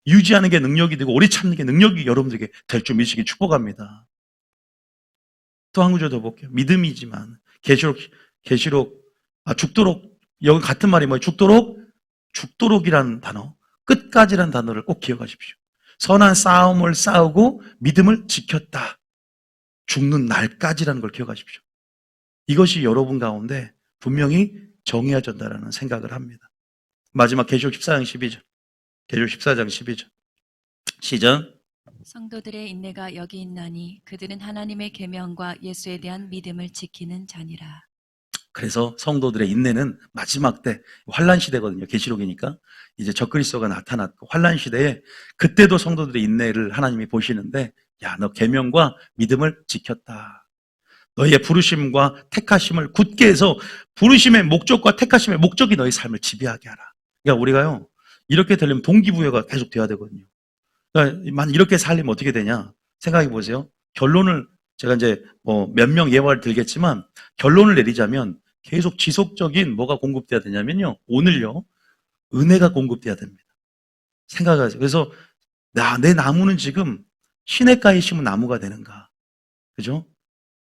유지하는 게 능력이 되고 오래 참는 게 능력이 여러분들에게 될 줄 믿으시길 축복합니다. 또 한 구절 더 볼게요. 믿음이지만 죽도록, 여기 같은 말이 뭐예요? 죽도록이라는 단어, 끝까지라는 단어를 꼭 기억하십시오. 선한 싸움을 싸우고 믿음을 지켰다. 죽는 날까지라는 걸 기억하십시오. 이것이 여러분 가운데 분명히 정해져진다는 생각을 합니다. 마지막 계시록 14장 12절. 계시록 14장 12절. 시작. 성도들의 인내가 여기 있나니 그들은 하나님의 계명과 예수에 대한 믿음을 지키는 자니라. 그래서 성도들의 인내는 마지막 때 환란 시대거든요. 계시록이니까 이제 적그리스도가 나타났고 환란 시대에 그때도 성도들의 인내를 하나님이 보시는데 야, 너 계명과 믿음을 지켰다. 너희의 부르심과 택하심을 굳게 해서 부르심의 목적과 택하심의 목적이 너희 삶을 지배하게 하라. 그러니까 우리가요, 이렇게 되려면 동기부여가 계속 돼야 되거든요. 그러니까 만 이렇게 살리면 어떻게 되냐? 생각해 보세요. 결론을 제가 이제 뭐 몇 명 예화를 들겠지만 결론을 내리자면 계속 지속적인 뭐가 공급돼야 되냐면요. 오늘요. 은혜가 공급돼야 됩니다. 생각하세요. 그래서 내 나무는 지금 시냇가에 심은 나무가 되는가? 그죠?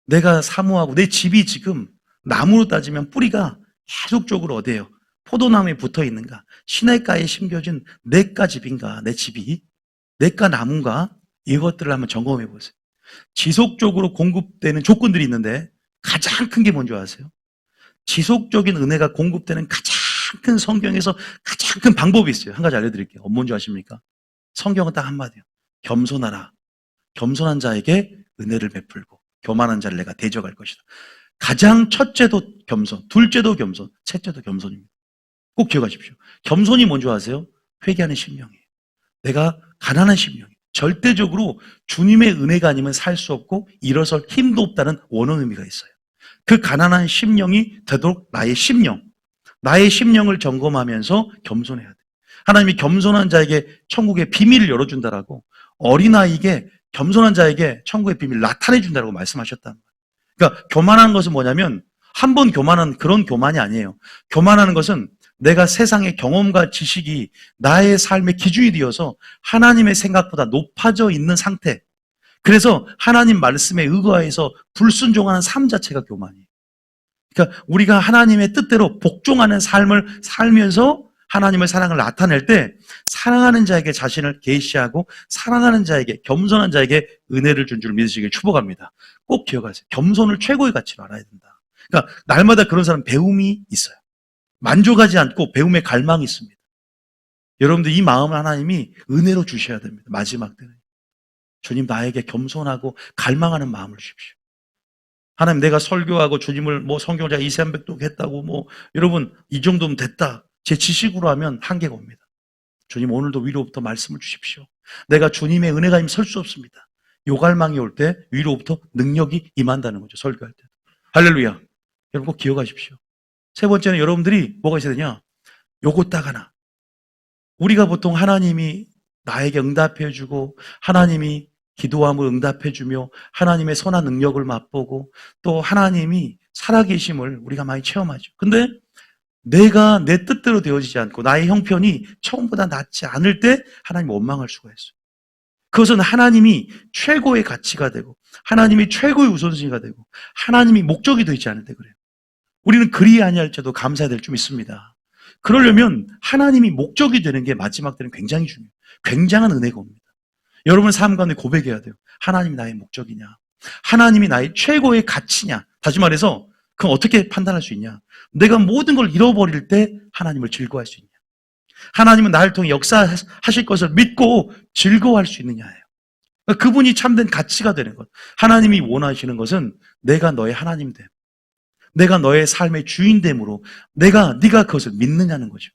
내가 사모하고 내 집이 지금 나무로 따지면 뿌리가 계속적으로 어디에요? 포도나무에 붙어 있는가? 시냇가에 심겨진 내가 집인가? 내 집이 내가 나무인가? 이것들을 한번 점검해 보세요. 지속적으로 공급되는 조건들이 있는데 가장 큰 게 뭔지 아세요? 지속적인 은혜가 공급되는 가장 큰 성경에서 가장 큰 방법이 있어요. 한 가지 알려드릴게요. 뭔지 아십니까? 성경은 딱 한마디요. 겸손하라. 겸손한 자에게 은혜를 베풀고 교만한 자를 내가 대적할 것이다. 가장 첫째도 겸손, 둘째도 겸손, 셋째도 겸손입니다. 꼭 기억하십시오. 겸손이 뭔지 아세요? 회개하는 심령이에요. 내가 가난한 심령이에요. 절대적으로 주님의 은혜가 아니면 살 수 없고 일어설 힘도 없다는 원언 의미가 있어요. 그 가난한 심령이 되도록 나의 심령을 점검하면서 겸손해야 돼. 하나님이 겸손한 자에게 천국의 비밀을 열어준다라고, 어린아이에게 겸손한 자에게 천국의 비밀을 나타내준다라고 말씀하셨단 말이에요. 그러니까 교만한 것은 뭐냐면 한 번 교만한 그런 교만이 아니에요. 교만하는 것은 내가 세상의 경험과 지식이 나의 삶의 기준이 되어서 하나님의 생각보다 높아져 있는 상태. 그래서 하나님 말씀에 의거해서 불순종하는 삶 자체가 교만이에요. 그러니까 우리가 하나님의 뜻대로 복종하는 삶을 살면서 하나님의 사랑을 나타낼 때 사랑하는 자에게 자신을 계시하고 사랑하는 자에게, 겸손한 자에게 은혜를 준 줄 믿으시길 축복합니다. 꼭 기억하세요. 겸손을 최고의 가치로 알아야 된다. 그러니까 날마다 그런 사람 배움이 있어요. 만족하지 않고 배움의 갈망이 있습니다. 여러분들 이 마음을 하나님이 은혜로 주셔야 됩니다. 마지막 때는. 주님 나에게 겸손하고 갈망하는 마음을 주십시오. 하나님 내가 설교하고 주님을 뭐 성경을 제가 2,300도 했다고 뭐 여러분 이 정도면 됐다. 제 지식으로 하면 한계가 옵니다. 주님 오늘도 위로부터 말씀을 주십시오. 내가 주님의 은혜가 아니면 설 수 없습니다. 요 갈망이 올 때 위로부터 능력이 임한다는 거죠. 설교할 때. 할렐루야. 여러분 꼭 기억하십시오. 세 번째는 여러분들이 뭐가 있어야 되냐? 요거 딱 하나. 우리가 보통 하나님이 나에게 응답해 주고 하나님이 기도함을 응답해 주며 하나님의 선한 능력을 맛보고 또 하나님이 살아계심을 우리가 많이 체험하죠. 근데 내가 내 뜻대로 되어지지 않고 나의 형편이 처음보다 낫지 않을 때 하나님 원망할 수가 있어요. 그것은 하나님이 최고의 가치가 되고 하나님이 최고의 우선순위가 되고 하나님이 목적이 되지 않을 때 그래요. 우리는 그리 아니할지라도 감사해야 될 좀 있습니다. 그러려면 하나님이 목적이 되는 게 마지막 때는 굉장히 중요해요. 굉장한 은혜가 옵니다. 여러분 삶 가운데 고백해야 돼요. 하나님이 나의 목적이냐? 하나님이 나의 최고의 가치냐? 다시 말해서 그럼 어떻게 판단할 수 있냐? 내가 모든 걸 잃어버릴 때 하나님을 즐거워할 수 있냐? 하나님은 나를 통해 역사하실 것을 믿고 즐거워할 수 있느냐예요. 그분이 참된 가치가 되는 것. 하나님이 원하시는 것은 내가 너의 하나님 됨. 내가 너의 삶의 주인됨으로 네가 그것을 믿느냐는 거죠.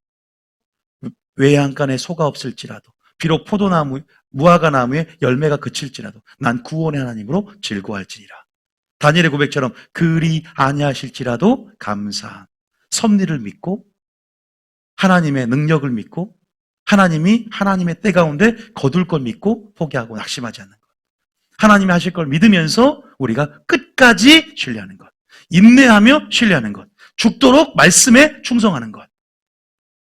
외양간에 소가 없을지라도 비록 포도나무, 무화과 나무에 열매가 그칠지라도 난 구원의 하나님으로 즐거워할지니라. 다니엘의 고백처럼 그리 아니하실지라도 감사한 섭리를 믿고 하나님의 능력을 믿고 하나님이 하나님의 때 가운데 거둘 걸 믿고 포기하고 낙심하지 않는 것. 하나님이 하실 걸 믿으면서 우리가 끝까지 신뢰하는 것. 인내하며 신뢰하는 것. 죽도록 말씀에 충성하는 것.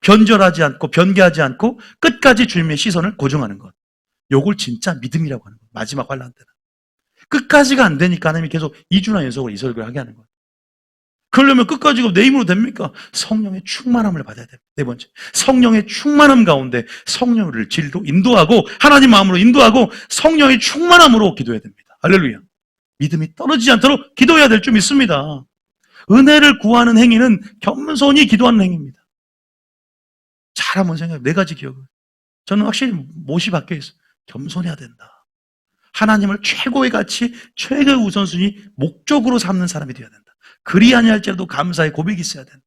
변절하지 않고 변개하지 않고 끝까지 주님의 시선을 고정하는 것. 요걸 진짜 믿음이라고 하는 것. 마지막 환난 때는. 끝까지가 안 되니까 하나님이 계속 2주나 연속으로 이 설교를 하게 하는 거예요. 그러려면 끝까지 내 힘으로 됩니까? 성령의 충만함을 받아야 됩니다. 네 번째, 성령의 충만함 가운데 성령을 인도하고 하나님 마음으로 인도하고 성령의 충만함으로 기도해야 됩니다. 할렐루야. 믿음이 떨어지지 않도록 기도해야 될 줄 믿습니다. 은혜를 구하는 행위는 겸손히 기도하는 행위입니다. 잘 한번 생각해요. 네 가지 기억을. 저는 확실히 못이 바뀌어 있어요. 겸손해야 된다. 하나님을 최고의 가치, 최고의 우선순위, 목적으로 삼는 사람이 되어야 된다. 그리 아니할지라도 감사의 고백이 있어야 된다.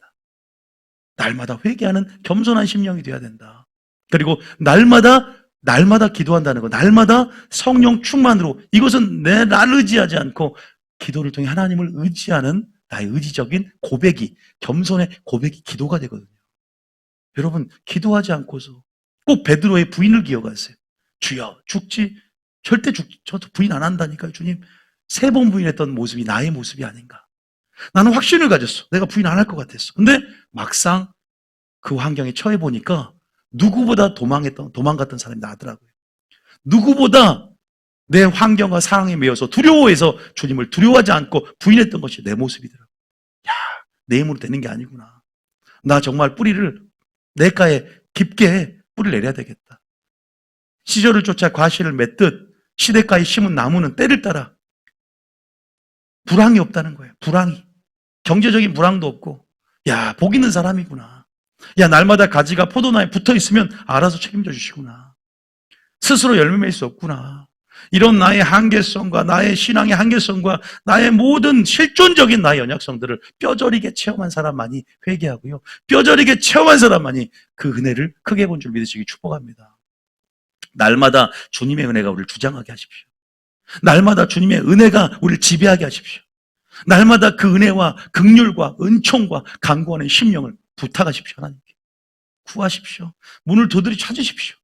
날마다 회개하는 겸손한 심령이 되어야 된다. 그리고 날마다 기도한다는 것, 날마다 성령 충만으로 이것은 나를 의지하지 않고 기도를 통해 하나님을 의지하는 나의 의지적인 고백이, 겸손의 고백이 기도가 되거든요. 여러분, 기도하지 않고서 꼭 베드로의 부인을 기억하세요. 주여, 죽지, 절대 죽지, 저도 부인 안 한다니까요, 주님. 3번 부인했던 모습이 나의 모습이 아닌가. 나는 확신을 가졌어. 내가 부인 안 할 것 같았어. 근데 막상 그 환경에 처해 보니까 누구보다 도망갔던 사람이 나더라고요. 누구보다 내 환경과 상황에 매여서 두려워해서 주님을 두려워하지 않고 부인했던 것이 내 모습이더라고요. 야, 내 힘으로 되는 게 아니구나. 나 정말 뿌리를 내가에 깊게 뿌리를 내려야 되겠다. 시절을 쫓아 과실을 맺듯 시냇가에 심은 나무는 때를 따라 불황이 없다는 거예요. 불황이. 경제적인 불황도 없고, 야, 복 있는 사람이구나. 야, 날마다 가지가 포도나무에 붙어 있으면 알아서 책임져 주시구나. 스스로 열매 맺을 수 없구나. 이런 나의 한계성과 나의 신앙의 한계성과 나의 모든 실존적인 나의 연약성들을 뼈저리게 체험한 사람만이 회개하고요. 뼈저리게 체험한 사람만이 그 은혜를 크게 본 줄 믿으시기 축복합니다. 날마다 주님의 은혜가 우리를 주장하게 하십시오. 날마다 주님의 은혜가 우리를 지배하게 하십시오. 날마다 그 은혜와 긍휼과 은총과 간구하는 심령을 부탁하십시오. 하나님께 구하십시오. 문을 두드려 찾으십시오.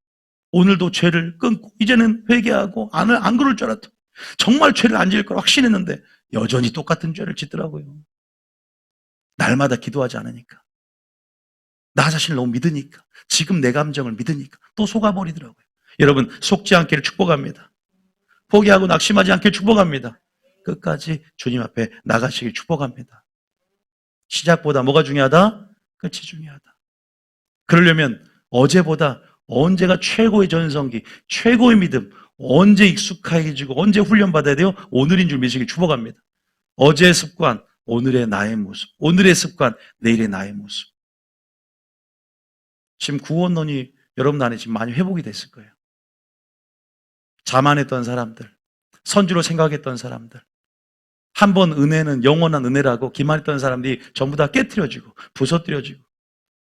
오늘도 죄를 끊고 이제는 회개하고 안 그럴 줄 알았던, 정말 죄를 안 지을 걸 확신했는데 여전히 똑같은 죄를 짓더라고요. 날마다 기도하지 않으니까, 나 자신을 너무 믿으니까, 지금 내 감정을 믿으니까 또 속아버리더라고요. 여러분, 속지 않기를 축복합니다. 포기하고 낙심하지 않기를 축복합니다. 끝까지 주님 앞에 나가시길 축복합니다. 시작보다 뭐가 중요하다? 끝이 중요하다. 그러려면 어제보다 언제가 최고의 전성기, 최고의 믿음, 언제 익숙해지고 언제 훈련받아야 돼요? 오늘인 줄 믿으시길 축복합니다. 어제의 습관, 오늘의 나의 모습, 오늘의 습관, 내일의 나의 모습. 지금 구원론이 여러분 안에 지금 많이 회복이 됐을 거예요. 자만했던 사람들, 선주로 생각했던 사람들, 한 번 은혜는 영원한 은혜라고 기만했던 사람들이 전부 다 깨트려지고 부서뜨려지고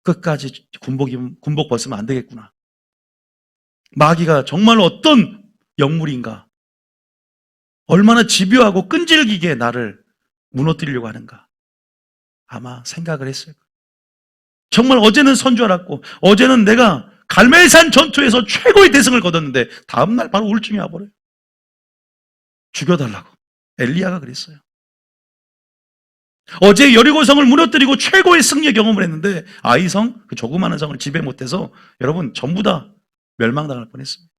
끝까지 군복 벗으면 안 되겠구나. 마귀가 정말 어떤 영물인가, 얼마나 집요하고 끈질기게 나를 무너뜨리려고 하는가, 아마 생각을 했을 거예요. 정말 어제는 선주 알았고 어제는 내가 갈멜산 전투에서 최고의 대승을 거뒀는데 다음날 바로 우울증이 와버려요. 죽여달라고 엘리야가 그랬어요. 어제 여리고성을 무너뜨리고 최고의 승리의 경험을 했는데 아이성, 그 조그마한 성을 지배 못해서 여러분 전부 다 멸망당할 뻔했습니다.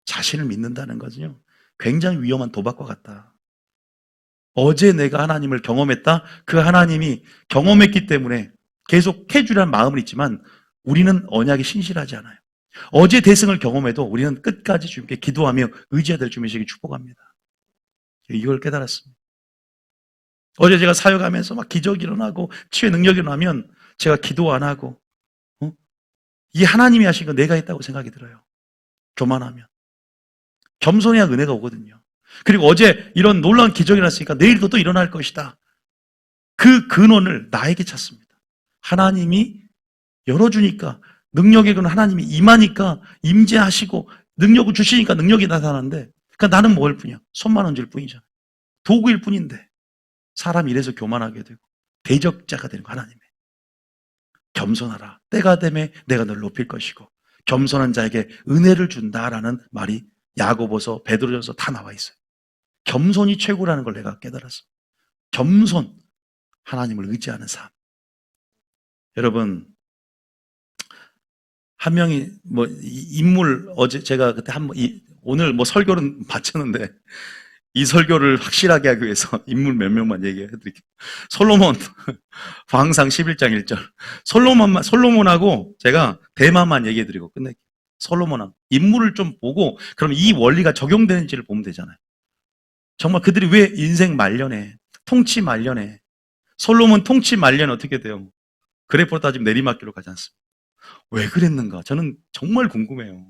자신을 믿는다는 것은요, 굉장히 위험한 도박과 같다. 어제 내가 하나님을 경험했다. 그 하나님이 경험했기 때문에 계속 해주라는 마음은 있지만 우리는 언약에 신실하지 않아요. 어제 대승을 경험해도 우리는 끝까지 주님께 기도하며 의지해야 될 주님이시기 축복합니다. 이걸 깨달았습니다. 어제 제가 사역하면서 막 기적이 일어나고 치유의 능력이 일어나면 제가 기도 안 하고 이 하나님이 하신 거 내가 했다고 생각이 들어요. 교만하면. 겸손해야 은혜가 오거든요. 그리고 어제 이런 놀라운 기적이 일어났으니까 내일도 또 일어날 것이다. 그 근원을 나에게 찾습니다. 하나님이 열어주니까, 능력의 근원 하나님이 임하니까 임재하시고 능력을 주시니까 능력이 나타나는데, 그러니까 나는 뭘 뿐이야? 손만 얹을 뿐이잖아. 도구일 뿐인데 사람이 이래서 교만하게 되고 대적자가 되는 거. 하나님의 겸손하라. 때가 되매 내가 너를 높일 것이고 겸손한 자에게 은혜를 준다라는 말이 야고보서, 베드로전서 다 나와 있어요. 겸손이 최고라는 걸 내가 깨달았습니다. 겸손, 하나님을 의지하는 삶. 여러분, 한 명이 인물, 어제 제가 그때 오늘 설교는 마쳤는데 이 설교를 확실하게 하기 위해서 인물 몇 명만 얘기해 드릴게요. 솔로몬, 방상 11장 1절. 솔로몬하고 제가 대마만 얘기해 드리고 끝낼게요. 솔로몬하고. 인물을 좀 보고, 그럼 이 원리가 적용되는지를 보면 되잖아요. 정말 그들이 왜 인생 말년에, 통치 말년에, 솔로몬 통치 말년에 어떻게 돼요? 그래프로 따지면 내리막길로 가지 않습니다. 왜 그랬는가? 저는 정말 궁금해요.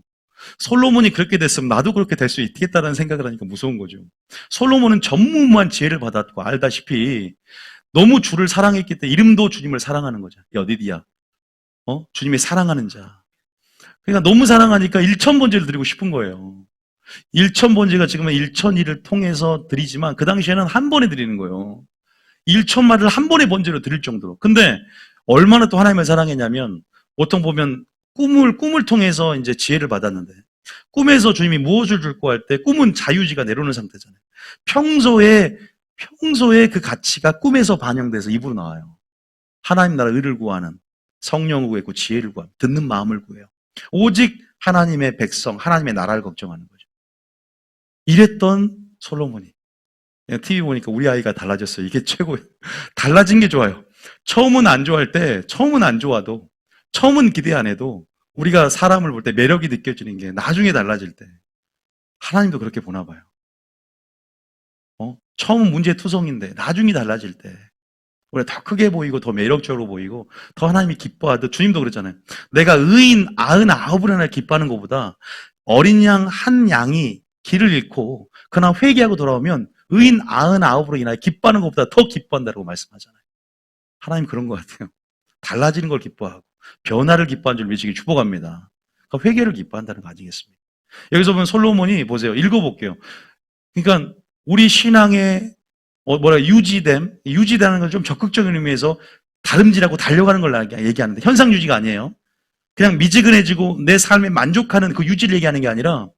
솔로몬이 그렇게 됐으면 나도 그렇게 될 수 있겠다는 생각을 하니까 무서운 거죠. 솔로몬은 전무후무한 지혜를 받았고, 알다시피 너무 주를 사랑했기 때문에 이름도 주님을 사랑하는 거죠. 여디디야. 주님이 사랑하는 자. 그러니까 너무 사랑하니까 1,000번째를 드리고 싶은 거예요. 일천번제가 지금은 일천일을 통해서 드리지만 그 당시에는 한 번에 드리는 거예요. 일천마리를 한 번에 번제로 드릴 정도로. 근데 얼마나 또 하나님을 사랑했냐면 보통 보면 꿈을 통해서 이제 지혜를 받았는데 꿈에서 주님이 무엇을 줄고 할 때 꿈은 자유지가 내려오는 상태잖아요. 평소에 그 가치가 꿈에서 반영돼서 입으로 나와요. 하나님 나라 의를 구하는 성령을 구했고 지혜를 구하고 듣는 마음을 구해요. 오직 하나님의 백성, 하나님의 나라를 걱정하는 거죠. 이랬던 솔로몬이. TV 보니까 우리 아이가 달라졌어요. 이게 최고예요. 달라진 게 좋아요. 처음은 안 좋아할 때, 처음은 안 좋아도, 처음은 기대 안 해도 우리가 사람을 볼 때 매력이 느껴지는 게 나중에 달라질 때 하나님도 그렇게 보나 봐요. 처음은 문제투성인데 나중에 달라질 때 우리가 더 크게 보이고 더 매력적으로 보이고 더 하나님이 기뻐하듯 주님도 그랬잖아요. 내가 의인 99을 하나 기뻐하는 것보다 어린 양 한 양이 길을 잃고 그러나 회개하고 돌아오면 의인 99으로 인하여 기뻐하는 것보다 더 기뻐한다고 말씀하잖아요. 하나님 그런 것 같아요. 달라지는 걸 기뻐하고 변화를 기뻐한 줄 믿으시기 축복합니다. 그러니까 회개를 기뻐한다는 거 아니겠습니까? 여기서 보면 솔로몬이 보세요. 읽어볼게요. 그러니까 우리 신앙의 유지되는 걸 좀 적극적인 의미에서 다름질하고 달려가는 걸 얘기하는데 현상 유지가 아니에요. 그냥 미지근해지고 내 삶에 만족하는 그 유지를 얘기하는 게 아니라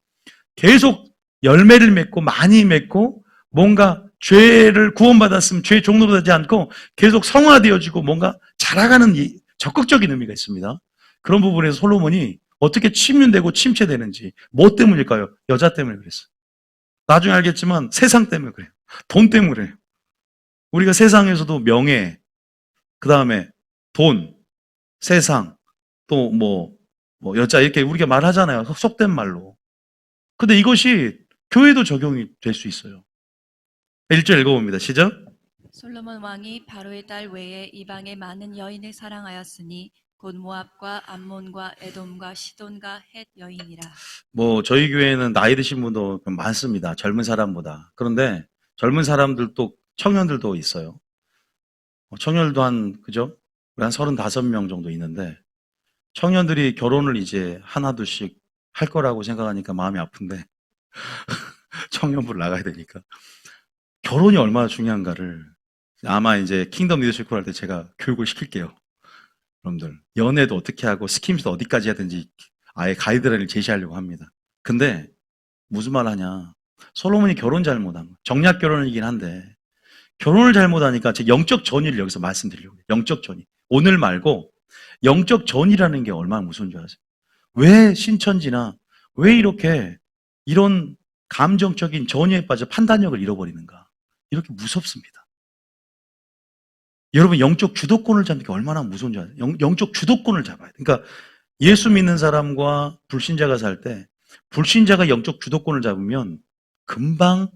계속 열매를 맺고 많이 맺고 뭔가 죄를 구원받았으면 죄 종로되지 않고 계속 성화되어지고 뭔가 자라가는 적극적인 의미가 있습니다. 그런 부분에서 솔로몬이 어떻게 침륜되고 침체되는지 뭐 때문일까요? 여자 때문에 그랬어요. 나중에 알겠지만 세상 때문에 그래요. 돈 때문에 그래요. 우리가 세상에서도 명예, 그 다음에 돈, 세상, 또 여자 이렇게 우리가 말하잖아요. 속된 말로. 근데 이것이 교회도 적용이 될 수 있어요. 1절 읽어봅니다. 시작. 솔로몬 왕이 바로의 딸 외에 이방의 많은 여인을 사랑하였으니 곧 모압과 암몬과 에돔과 시돈과 헷 여인이라. 저희 교회는 나이 드신 분도 많습니다. 젊은 사람보다. 그런데 젊은 사람들도 청년들도 있어요. 청년들도 그죠? 한 35명 정도 있는데 청년들이 결혼을 이제 하나둘씩 할 거라고 생각하니까 마음이 아픈데 청년부를 나가야 되니까 결혼이 얼마나 중요한가를 아마 이제 킹덤 리더십 콜 할 때 제가 교육을 시킬게요. 여러분들 연애도 어떻게 하고 스킨십도 어디까지 해야 되는지 아예 가이드라인을 제시하려고 합니다. 근데 무슨 말 하냐, 솔로몬이 결혼 잘못한 거, 정략 결혼이긴 한데 결혼을 잘못하니까 제 영적 전의를 여기서 말씀드리려고 해요. 영적 전의. 오늘 말고 영적 전의라는 게 얼마나 무서운 줄 아세요? 왜 신천지나 왜 이렇게 이런 감정적인 전의에 빠져 판단력을 잃어버리는가? 이렇게 무섭습니다. 여러분 영적 주도권을 잡는 게 얼마나 무서운 줄 아세요? 영적 주도권을 잡아야 돼요. 그러니까 예수 믿는 사람과 불신자가 살 때 불신자가 영적 주도권을 잡으면 금방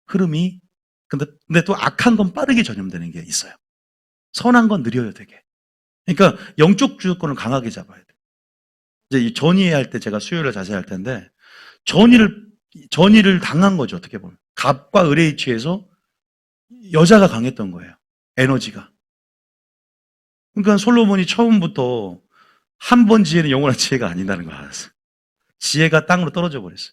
흐름이 근데 또 악한 건 빠르게 전염되는 게 있어요. 선한 건 느려요, 되게. 그러니까 영적 주도권을 강하게 잡아야 돼요. 이제 이 전의회 할 때 제가 수요일에 자세히 할 텐데 전의를 당한 거죠, 어떻게 보면. 갑과 을에 취해서 여자가 강했던 거예요. 에너지가. 그러니까 솔로몬이 처음부터 한 번 지혜는 영원한 지혜가 아니라는 걸 알았어요. 지혜가 땅으로 떨어져 버렸어요.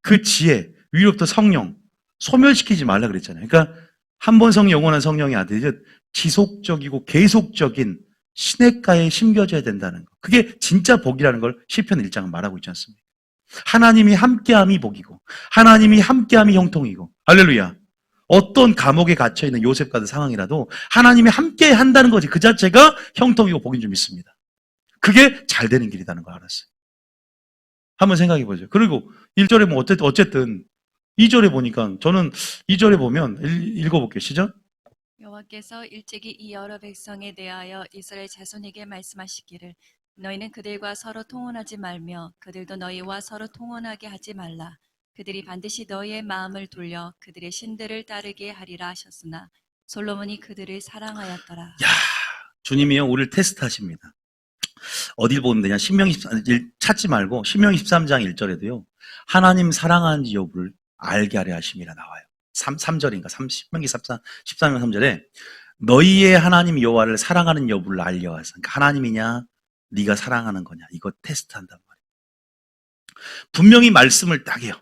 그 지혜, 위로부터 성령, 소멸시키지 말라 그랬잖아요. 그러니까 한 번 영원한 성령이 아니라 지속적이고 계속적인 시냇가에 심겨져야 된다는 거. 그게 진짜 복이라는 걸 시편 1장은 말하고 있지 않습니까? 하나님이 함께함이 복이고 하나님이 함께함이 형통이고 할렐루야. 어떤 감옥에 갇혀있는 요셉 같은 상황이라도 하나님이 함께 한다는 거지 그 자체가 형통이고 복인 줄 믿습니다. 그게 잘 되는 길이라는 걸 알았어요. 한번 생각해 보죠. 그리고 1절에 어쨌든 2절에 보니까 저는 2절에 보면 읽어볼게요. 시작. 여호와께서 일찍이 이 여러 백성에 대하여 이스라엘 자손에게 말씀하시기를 너희는 그들과 서로 통혼하지 말며 그들도 너희와 서로 통혼하게 하지 말라. 그들이 반드시 너희의 마음을 돌려 그들의 신들을 따르게 하리라 하셨으나 솔로몬이 그들을 사랑하였더라. 야, 주님이요 우리를 테스트하십니다. 어딜 보면 되냐? 신명기 찾지 말고 신명기 13장 1절에도요. 하나님 사랑하는지 여부를 알게 하려 하심이라 나와요. 3절인가? 신명기 13장 3절에 너희의 하나님 여호와를 사랑하는 여부를 알려 하사. 그러니까 하나님이냐 네가 사랑하는 거냐 이거 테스트한단 말이에요. 분명히 말씀을 딱 해요.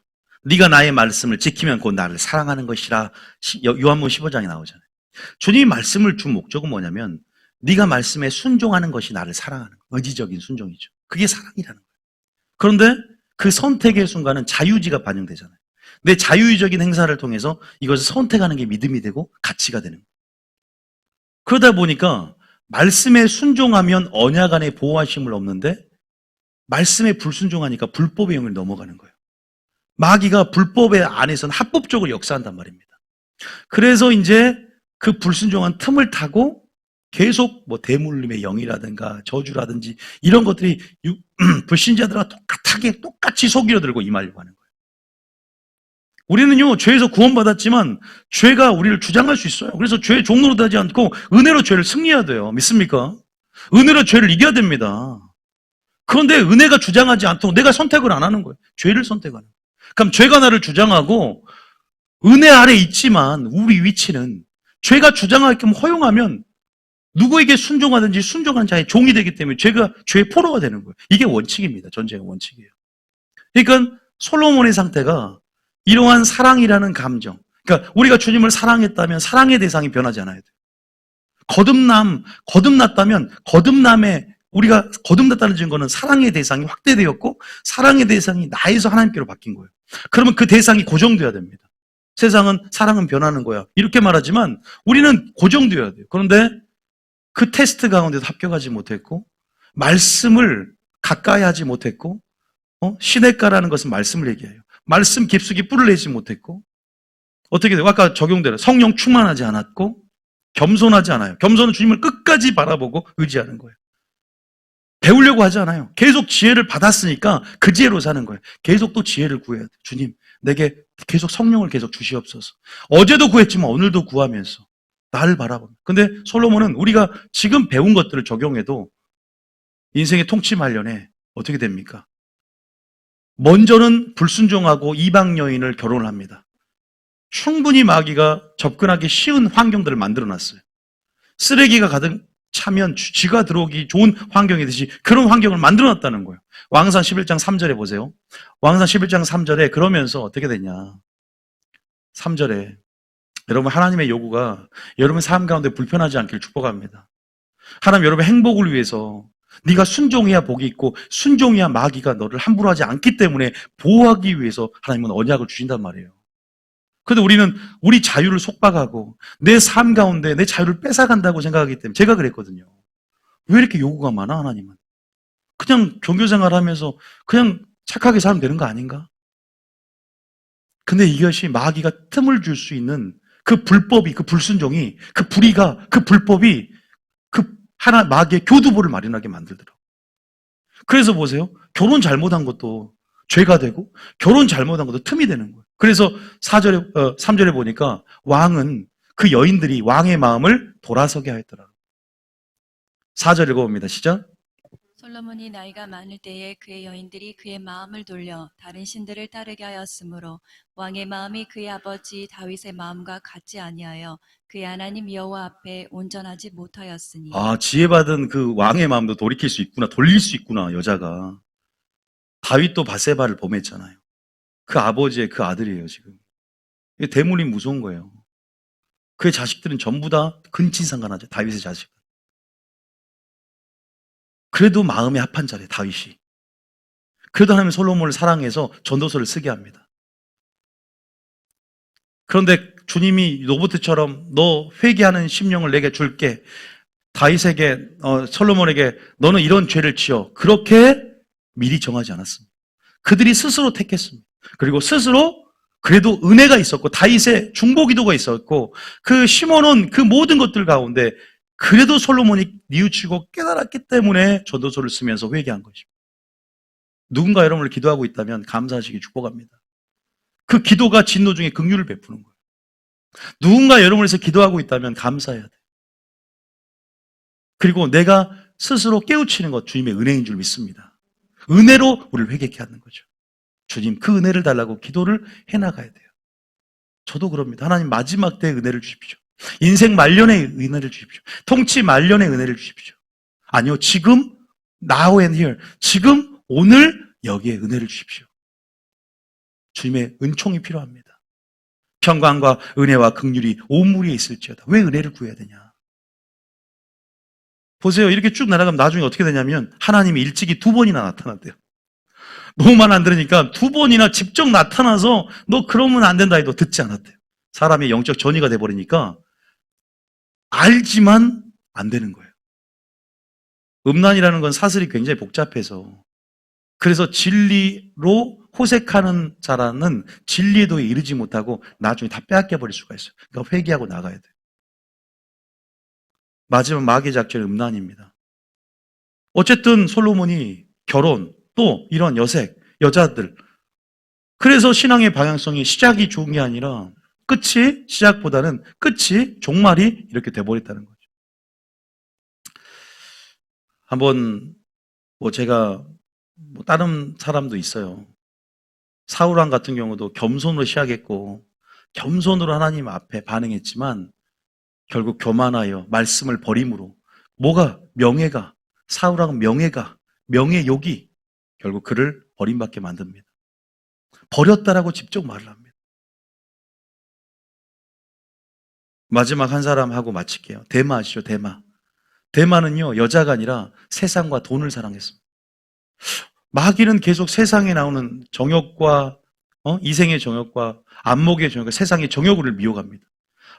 네가 나의 말씀을 지키면 곧 나를 사랑하는 것이라. 요한복음 15장에 나오잖아요. 주님이 말씀을 준 목적은 뭐냐면 네가 말씀에 순종하는 것이 나를 사랑하는 거예요. 의지적인 순종이죠. 그게 사랑이라는 거예요. 그런데 그 선택의 순간은 자유의지가 반영되잖아요. 내 자유의적인 행사를 통해서 이것을 선택하는 게 믿음이 되고 가치가 되는 거예요. 그러다 보니까 말씀에 순종하면 언약 안에 보호하심을 얻는데 말씀에 불순종하니까 불법의 영을 넘어가는 거예요. 마귀가 불법의 안에서는 합법적으로 역사한단 말입니다. 그래서 이제 그 불순종한 틈을 타고 계속 뭐 대물림의 영이라든가 저주라든지 이런 것들이 불신자들과 똑같이 속이려 들고 임하려고 하는 거예요. 우리는요, 죄에서 구원받았지만 죄가 우리를 주장할 수 있어요. 그래서 죄의 종로로 되지 않고 은혜로 죄를 승리해야 돼요. 믿습니까? 은혜로 죄를 이겨야 됩니다. 그런데 은혜가 주장하지 않도록 내가 선택을 안 하는 거예요. 죄를 선택하는 거예요. 그럼 죄가 나를 주장하고 은혜 아래 있지만 우리 위치는 죄가 주장하게끔 허용하면 누구에게 순종하든지 순종한 자의 종이 되기 때문에 죄가 죄의 포로가 되는 거예요. 이게 원칙입니다. 전쟁의 원칙이에요. 그러니까 솔로몬의 상태가 이러한 사랑이라는 감정, 그러니까 우리가 주님을 사랑했다면 사랑의 대상이 변하지 않아야 돼요. 거듭났다면 우리가 거듭났다는 증거는 사랑의 대상이 확대되었고 사랑의 대상이 나에서 하나님께로 바뀐 거예요. 그러면 그 대상이 고정돼야 됩니다. 세상은 사랑은 변하는 거야. 이렇게 말하지만 우리는 고정돼야 돼요. 그런데 그 테스트 가운데도 합격하지 못했고 말씀을 가까이 하지 못했고 시냇가라는 것은 말씀을 얘기해요. 말씀 깊숙이 뿔을 내지 못했고 어떻게 돼요? 아까 적용대로 성령 충만하지 않았고 겸손하지 않아요. 겸손은 주님을 끝까지 바라보고 의지하는 거예요. 배우려고 하지 않아요. 계속 지혜를 받았으니까 그 지혜로 사는 거예요. 계속 또 지혜를 구해야 돼요. 주님, 내게 계속 성령을 계속 주시옵소서. 어제도 구했지만 오늘도 구하면서 나를 바라봅니다. 근데 솔로몬은 우리가 지금 배운 것들을 적용해도 인생의 통치 말년에 어떻게 됩니까? 먼저는 불순종하고 이방 여인을 결혼을 합니다. 충분히 마귀가 접근하기 쉬운 환경들을 만들어놨어요. 쓰레기가 가득 차면 쥐가 들어오기 좋은 환경이듯이 그런 환경을 만들어놨다는 거예요. 왕상 11장 3절에 보세요. 왕상 11장 3절에 그러면서 어떻게 되냐. 3절에 여러분 하나님의 요구가 여러분 삶 가운데 불편하지 않기를 축복합니다. 하나님 여러분의 행복을 위해서 네가 순종해야 복이 있고 순종해야 마귀가 너를 함부로 하지 않기 때문에 보호하기 위해서 하나님은 언약을 주신단 말이에요. 그런데 우리는 우리 자유를 속박하고 내 삶 가운데 내 자유를 뺏어간다고 생각하기 때문에 제가 그랬거든요. 왜 이렇게 요구가 많아 하나님은? 그냥 종교생활 하면서 그냥 착하게 살면 되는 거 아닌가? 근데 이것이 마귀가 틈을 줄 수 있는 그 불법이, 그 불순종이, 그 불의가, 그 불법이 마귀의 교두보를 마련하게 만들더라고요. 그래서 보세요. 결혼 잘못한 것도 죄가 되고 결혼 잘못한 것도 틈이 되는 거예요. 그래서 3절에 보니까 왕은 그 여인들이 왕의 마음을 돌아서게 하였더라고요. 4절 읽어봅니다. 시작. 솔로몬이 나이가 많을 때에 그의 여인들이 그의 마음을 돌려 다른 신들을 따르게 하였으므로 왕의 마음이 그의 아버지 다윗의 마음과 같지 아니하여 그의 하나님 여호와 앞에 온전하지 못하였으니. 지혜받은 그 왕의 마음도 돌이킬 수 있구나, 돌릴 수 있구나, 여자가. 다윗도 바세바를 범했잖아요. 그 아버지의 그 아들이에요, 지금. 대물이 무서운 거예요. 그의 자식들은 전부 다 근친상간하죠, 다윗의 자식은. 그래도 마음에 합한 자래, 다윗이. 그래도 하나님은 솔로몬을 사랑해서 전도서를 쓰게 합니다. 그런데 주님이 로봇처럼 너 회개하는 심령을 내게 줄게. 다윗에게, 솔로몬에게 너는 이런 죄를 지어. 그렇게 미리 정하지 않았습니다. 그들이 스스로 택했습니다. 그리고 스스로 그래도 은혜가 있었고 다윗의 중보기도가 있었고 그 시몬은 그 모든 것들 가운데 그래도 솔로몬이 뉘우치고 깨달았기 때문에 전도서를 쓰면서 회개한 것입니다. 누군가 여러분을 기도하고 있다면 감사하시기 축복합니다. 그 기도가 진노 중에 긍휼을 베푸는 거예요. 누군가 여러분을 위해서 기도하고 있다면 감사해야 돼요. 그리고 내가 스스로 깨우치는 것 주님의 은혜인 줄 믿습니다. 은혜로 우리를 회개케 하는 거죠. 주님 그 은혜를 달라고 기도를 해나가야 돼요. 저도 그럽니다. 하나님 마지막 때의 은혜를 주십시오. 인생 말년의 은혜를 주십시오. 통치 말년의 은혜를 주십시오. 아니요, 지금 now and here, 지금 오늘 여기에 은혜를 주십시오. 주님의 은총이 필요합니다. 평강과 은혜와 긍휼이 온 무리에 있을지어다. 왜 은혜를 구해야 되냐? 보세요. 이렇게 쭉 날아가면 나중에 어떻게 되냐면 하나님이 일찍이 2번이나 나타났대요. 너무 말 안 들으니까 2번이나 직접 나타나서 너 그러면 안 된다 해도 듣지 않았대요. 사람의 영적 전이가 돼버리니까 알지만 안 되는 거예요. 음란이라는 건 사슬이 굉장히 복잡해서 그래서 진리로 호색하는 자라는 진리의 도에 이르지 못하고 나중에 다 빼앗겨 버릴 수가 있어요. 그러니까 회개하고 나가야 돼요. 마지막 마귀의 작전은 음란입니다. 어쨌든 솔로몬이 결혼 또 이런 여색, 여자들 그래서 신앙의 방향성이 시작이 좋은 게 아니라 끝이 시작보다는 끝이 종말이 이렇게 돼버렸다는 거죠. 한번 제가 다른 사람도 있어요. 사울왕 같은 경우도 겸손으로 시작했고 겸손으로 하나님 앞에 반응했지만 결국 교만하여 말씀을 버림으로 뭐가 명예가 사울왕 명예욕이 결국 그를 버림받게 만듭니다. 버렸다라고 직접 말을 합니다. 마지막 한 사람하고 마칠게요. 데마 아시죠? 데마는요 여자가 아니라 세상과 돈을 사랑했습니다. 마귀는 계속 세상에 나오는 정욕과 이생의 정욕과 안목의 정욕과 세상의 정욕을 미혹합니다.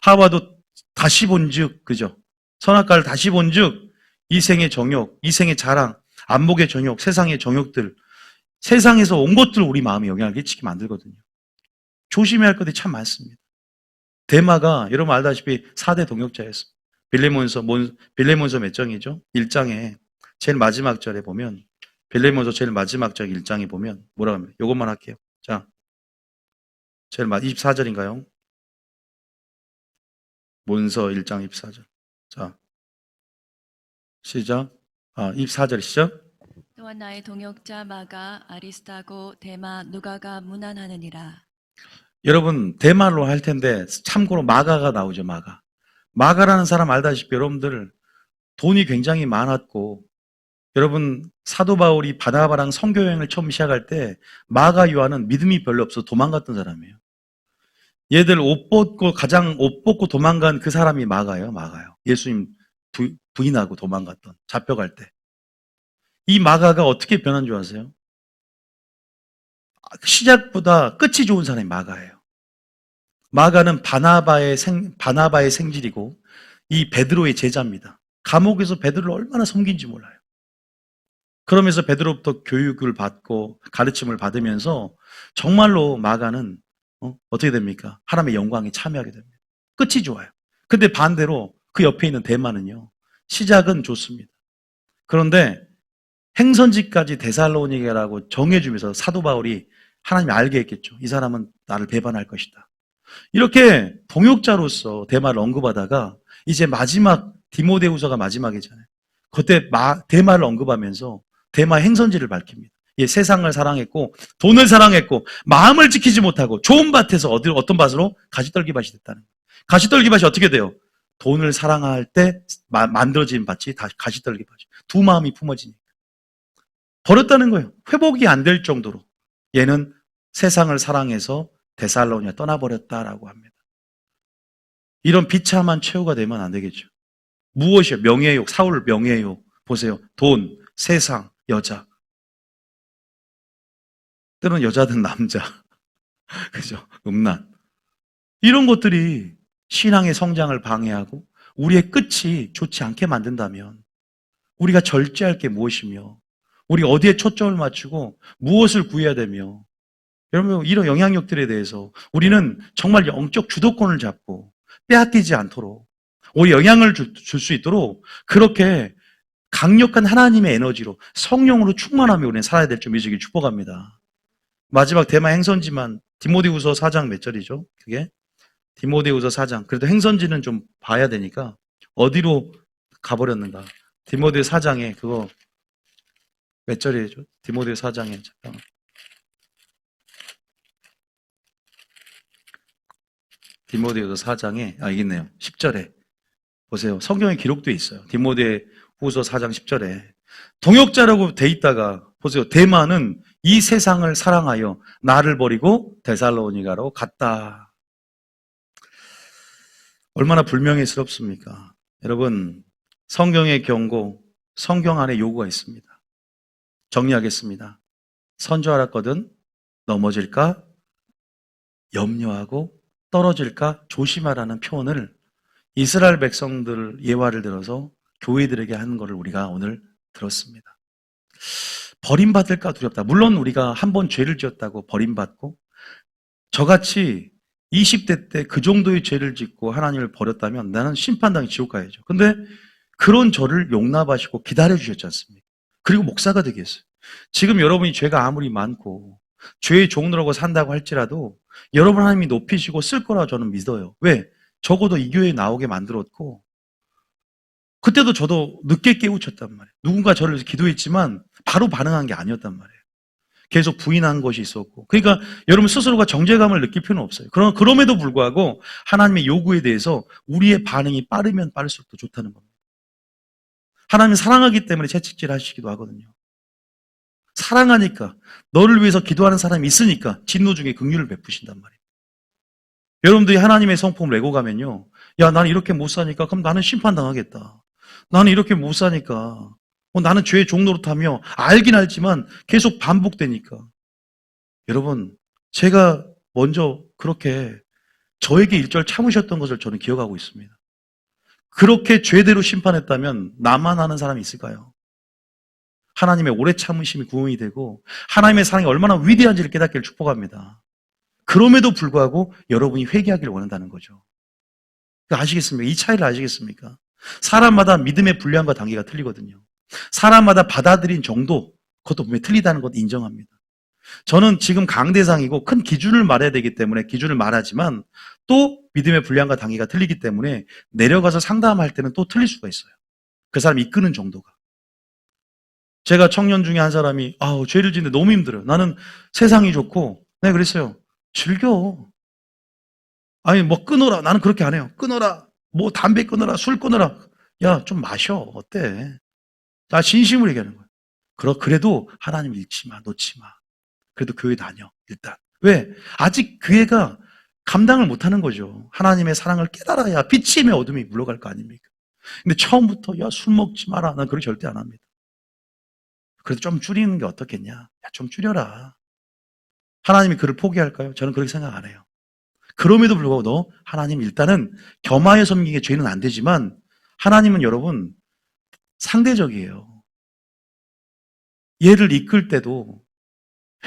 하와도 다시 본즉 그죠? 선악과를 다시 본즉 이생의 정욕, 이생의 자랑, 안목의 정욕, 세상의 정욕들 세상에서 온 것들 우리 마음에 영향을 끼치게 만들거든요. 조심해야 할 것들이 참 많습니다. 데마가 여러분 알다시피 4대 동역자였어요. 빌레몬서 몇 장이죠? 1장에 제일 마지막 절에 보면 빌레몬서 제일 마지막 절 1장에 보면 뭐라고 합니까? 이것만 할게요. 자, 제일 24절인가요? 몬서 1장 24절. 자, 시작. 24절이시죠? 또한 나의 동역자 마가 아리스타고 데마 누가가 문안하느니라. 여러분 대마로 할 텐데 참고로 마가가 나오죠. 마가라는 사람 알다시피 여러분들 돈이 굉장히 많았고 여러분 사도 바울이 바나바랑 선교여행을 처음 시작할 때 마가 요한은 믿음이 별로 없어서 도망갔던 사람이에요. 얘들 옷 벗고 도망간 그 사람이 마가요. 예수님 부인하고 도망갔던 잡혀갈 때. 이 마가가 어떻게 변한 줄 아세요? 시작보다 끝이 좋은 사람이 마가예요. 마가는 바나바의 생질이고 이 베드로의 제자입니다. 감옥에서 베드로를 얼마나 섬긴지 몰라요. 그러면서 베드로부터 교육을 받고 가르침을 받으면서 정말로 마가는 어떻게 됩니까? 하나님의 영광에 참여하게 됩니다. 끝이 좋아요. 근데 반대로 그 옆에 있는 데마는요. 시작은 좋습니다. 그런데 행선지까지 데살로니가라고 정해주면서 사도 바울이 하나님이 알게 했겠죠. 이 사람은 나를 배반할 것이다. 이렇게 동역자로서 데마를 언급하다가 이제 마지막 디모데후서가 마지막이잖아요. 그때 데마를 언급하면서 데마 행선지를 밝힙니다. 예, 세상을 사랑했고 돈을 사랑했고 마음을 지키지 못하고 좋은 밭에서 어떤 밭으로 가시떨기밭이 됐다는 거예요. 가시떨기밭이 어떻게 돼요? 돈을 사랑할 때 만들어진 밭이 다 가시떨기밭이. 두 마음이 품어지니까. 버렸다는 거예요. 회복이 안 될 정도로. 얘는 세상을 사랑해서 데살로니가 떠나버렸다라고 합니다. 이런 비참한 최후가 되면 안 되겠죠. 무엇이요? 명예욕, 사울 명예욕. 보세요. 돈, 세상, 여자. 때로는 여자든 남자. 그죠? 음란. 이런 것들이 신앙의 성장을 방해하고 우리의 끝이 좋지 않게 만든다면 우리가 절제할 게 무엇이며 우리가 어디에 초점을 맞추고 무엇을 구해야 되며 여러분 이런 영향력들에 대해서 우리는 정말 영적 주도권을 잡고 빼앗기지 않도록 우리 영향을 줄 수 있도록 그렇게 강력한 하나님의 에너지로 성령으로 충만하며 우리는 살아야 될 줄 믿으시길 축복합니다. 마지막 대마 행선지만 디모데후서 4장 몇 절이죠? 그게 디모데후서 4장. 그래도 행선지는 좀 봐야 되니까 어디로 가버렸는가? 디모데 4장에 그거 몇 절이죠? 디모데 4장에 잠깐. 디모데후서 4장에 여기 있네요. 10절에 보세요. 성경에 기록되어 있어요. 디모데후서 4장 10절에 동역자라고 돼 있다가 보세요. 데마는 이 세상을 사랑하여 나를 버리고 데살로니가로 갔다. 얼마나 불명예스럽습니까? 여러분, 성경의 경고, 성경 안에 요구가 있습니다. 정리하겠습니다. 선조 알았거든 넘어질까 염려하고 떨어질까 조심하라는 표현을 이스라엘 백성들 예화를 들어서 교회들에게 하는 것을 우리가 오늘 들었습니다. 버림받을까 두렵다. 물론 우리가 한 번 죄를 지었다고 버림받고 저같이 20대 때 그 정도의 죄를 짓고 하나님을 버렸다면 나는 심판당해 지옥 가야죠. 근데 그런 저를 용납하시고 기다려주셨지 않습니까? 그리고 목사가 되게 했어요. 지금 여러분이 죄가 아무리 많고 죄의 종로라고 산다고 할지라도 여러분 하나님이 높이시고 쓸 거라고 저는 믿어요. 왜? 적어도 이 교회에 나오게 만들었고 그때도 저도 늦게 깨우쳤단 말이에요. 누군가 저를 위해서 기도했지만 바로 반응한 게 아니었단 말이에요. 계속 부인한 것이 있었고 그러니까 여러분 스스로가 정죄감을 느낄 필요는 없어요. 그럼에도 불구하고 하나님의 요구에 대해서 우리의 반응이 빠르면 빠를수록 더 좋다는 겁니다. 하나님이 사랑하기 때문에 채찍질 하시기도 하거든요. 사랑하니까 너를 위해서 기도하는 사람이 있으니까 진노 중에 긍휼을 베푸신단 말이에요. 여러분들이 하나님의 성품을 내고 가면요. 야, 나는 이렇게 못 사니까 그럼 나는 심판당하겠다. 나는 이렇게 못 사니까 나는 죄의 종노릇하며 알긴 알지만 계속 반복되니까. 여러분, 제가 먼저 그렇게 저에게 일절 참으셨던 것을 저는 기억하고 있습니다. 그렇게 죄대로 심판했다면 나만 하는 사람이 있을까요? 하나님의 오래 참으심이 구원이 되고 하나님의 사랑이 얼마나 위대한지를 깨닫기를 축복합니다. 그럼에도 불구하고 여러분이 회개하기를 원한다는 거죠. 아시겠습니까? 이 차이를 아시겠습니까? 사람마다 믿음의 분량과 단계가 틀리거든요. 사람마다 받아들인 정도, 그것도 분명히 틀리다는 것 인정합니다. 저는 지금 강대상이고 큰 기준을 말해야 되기 때문에 기준을 말하지만 또 믿음의 분량과 단계가 틀리기 때문에 내려가서 상담할 때는 또 틀릴 수가 있어요. 그 사람 이끄는 정도가. 제가 청년 중에 한 사람이 죄를 짓는데 너무 힘들어요. 나는 세상이 좋고 내가 그랬어요. 즐겨. 아니 뭐 끊어라. 나는 그렇게 안 해요. 끊어라. 뭐 담배 끊어라. 술 끊어라. 야, 좀 마셔. 어때? 나 진심으로 얘기하는 거예요. 그래도 하나님 잃지 마. 놓지 마. 그래도 교회 다녀. 일단. 왜? 아직 그 애가 감당을 못하는 거죠. 하나님의 사랑을 깨달아야 빛임의 어둠이 물러갈 거 아닙니까? 근데 처음부터 야, 술 먹지 마라. 난 그렇게 절대 안 합니다. 그래도 좀 줄이는 게 어떻겠냐? 야, 좀 줄여라. 하나님이 그를 포기할까요? 저는 그렇게 생각 안 해요. 그럼에도 불구하고 하나님 일단은 겸하여 섬기게 죄는 안 되지만 하나님은 여러분 상대적이에요. 얘를 이끌 때도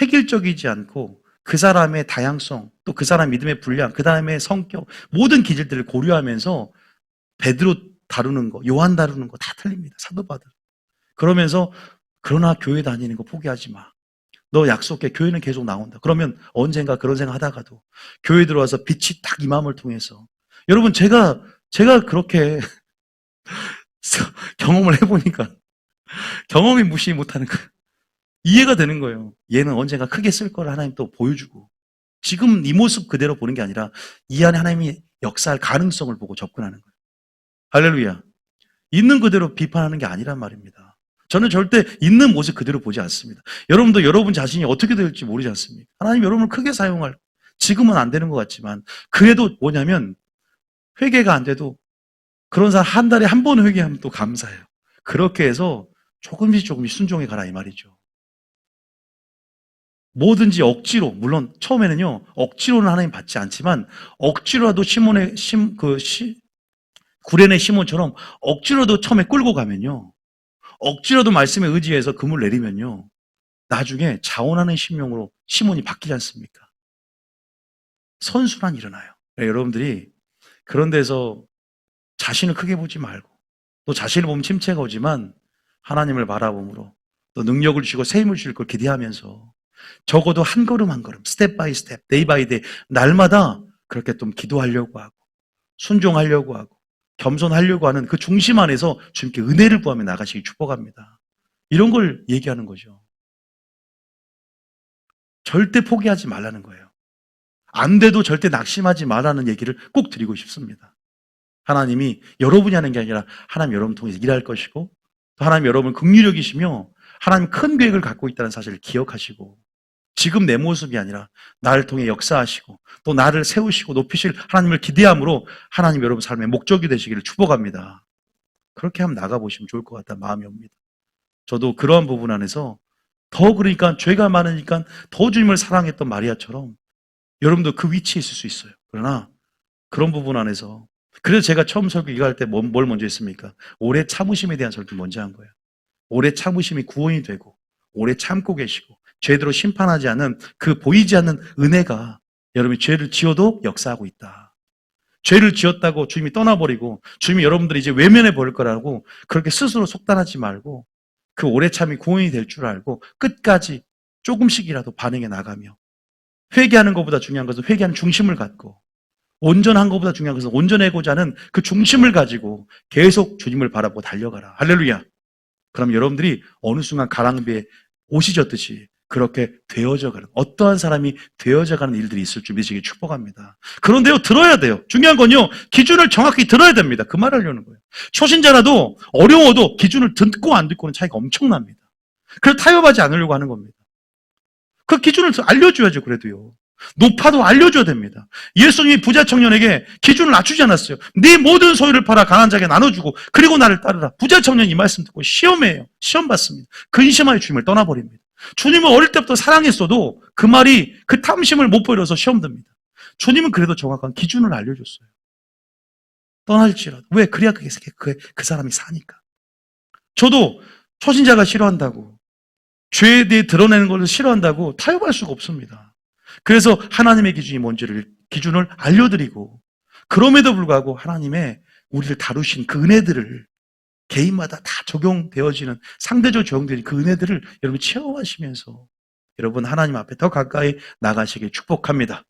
획일적이지 않고 그 사람의 다양성, 또 그 사람 믿음의 분량, 그 사람의 성격, 모든 기질들을 고려하면서 베드로 다루는 거, 요한 다루는 거 다 틀립니다. 사도바들. 그러면서 그러나 교회 다니는 거 포기하지 마. 너 약속해. 교회는 계속 나온다. 그러면 언젠가 그런 생각 하다가도 교회 들어와서 빛이 딱 이 마음을 통해서 여러분 제가 그렇게 경험을 해보니까 경험이 무시 못하는 거예요. 이해가 되는 거예요. 얘는 언젠가 크게 쓸 걸 하나님 또 보여주고 지금 이 모습 그대로 보는 게 아니라 이 안에 하나님이 역사할 가능성을 보고 접근하는 거예요. 할렐루야. 있는 그대로 비판하는 게 아니란 말입니다. 저는 절대 있는 모습 그대로 보지 않습니다. 여러분도 여러분 자신이 어떻게 될지 모르지 않습니까? 하나님 여러분을 크게 사용할, 지금은 안 되는 것 같지만 그래도 뭐냐면 회개가 안 돼도 그런 사람 한 달에 한 번 회개하면 또 감사해요. 그렇게 해서 조금씩 순종해 가라 이 말이죠. 뭐든지 억지로, 물론 처음에는요 억지로는 하나님 받지 않지만 억지로라도 구레네 시몬처럼 억지로도 처음에 끌고 가면요, 억지로도 말씀에 의지해서 금을 내리면요 나중에 자원하는 심령으로 시몬이 바뀌지 않습니까? 선순환이 일어나요. 여러분들이 그런 데서 자신을 크게 보지 말고 또 자신을 보면 침체가 오지만 하나님을 바라봄으로 또 능력을 주시고 새 힘을 주실 걸 기대하면서 적어도 한 걸음 한 걸음 스텝 바이 스텝 데이 바이 데이 날마다 그렇게 좀 기도하려고 하고 순종하려고 하고 겸손하려고 하는 그 중심 안에서 주님께 은혜를 구하며 나가시기 축복합니다. 이런 걸 얘기하는 거죠. 절대 포기하지 말라는 거예요. 안 돼도 절대 낙심하지 말라는 얘기를 꼭 드리고 싶습니다. 하나님이 여러분이 하는 게 아니라 하나님 여러분 통해서 일할 것이고 또 하나님 여러분 긍휼히 여기시며 하나님 큰 계획을 갖고 있다는 사실을 기억하시고 지금 내 모습이 아니라 나를 통해 역사하시고 또 나를 세우시고 높이실 하나님을 기대함으로 하나님 여러분 삶의 목적이 되시기를 축복합니다. 그렇게 한번 나가보시면 좋을 것 같다는 마음이 옵니다. 저도 그러한 부분 안에서 더 그러니까 죄가 많으니까 더 주님을 사랑했던 마리아처럼 여러분도 그 위치에 있을 수 있어요. 그러나 그런 부분 안에서 그래서 제가 처음 설교 이거 할 때 뭘 먼저 했습니까? 오래 참으심에 대한 설교 먼저 한 거예요. 오래 참으심이 구원이 되고 오래 참고 계시고 죄대로 심판하지 않은 그 보이지 않는 은혜가 여러분이 죄를 지어도 역사하고 있다. 죄를 지었다고 주님이 떠나버리고 주님이 여러분들이 이제 외면해 버릴 거라고 그렇게 스스로 속단하지 말고 그 오래 참이 구원이 될 줄 알고 끝까지 조금씩이라도 반응해 나가며 회개하는 것보다 중요한 것은 회개하는 중심을 갖고 온전한 것보다 중요한 것은 온전하고자 하는 그 중심을 가지고 계속 주님을 바라보고 달려가라. 할렐루야. 그럼 여러분들이 어느 순간 가랑비에 옷이 젖듯이 그렇게 되어져가는 어떠한 사람이 되어져가는 일들이 있을 줄 믿으시기 축복합니다. 그런데요, 들어야 돼요. 중요한 건요, 기준을 정확히 들어야 됩니다. 그 말 하려는 거예요. 초신자라도 어려워도 기준을 듣고 안 듣고는 차이가 엄청납니다. 그래서 타협하지 않으려고 하는 겁니다. 그 기준을 알려줘야죠. 그래도요. 높아도 알려줘야 됩니다. 예수님이 부자 청년에게 기준을 낮추지 않았어요. 네 모든 소유를 팔아 가난한 자에게 나눠주고 그리고 나를 따르라. 부자 청년이 이 말씀 듣고 시험해요. 시험 받습니다. 근심하여 주님을 떠나버립니다. 주님은 어릴 때부터 사랑했어도 그 말이 그 탐심을 못 버려서 시험 듭니다. 주님은 그래도 정확한 기준을 알려줬어요. 떠날지라도. 왜? 그래야 그 사람이 사니까. 저도 초신자가 싫어한다고 죄에 대해 드러내는 것을 싫어한다고 타협할 수가 없습니다. 그래서 하나님의 기준이 뭔지를 기준을 알려드리고 그럼에도 불구하고 하나님의 우리를 다루신 그 은혜들을 개인마다 다 적용되어지는 상대적으로 적용되는 그 은혜들을 여러분 체험하시면서 여러분 하나님 앞에 더 가까이 나가시길 축복합니다.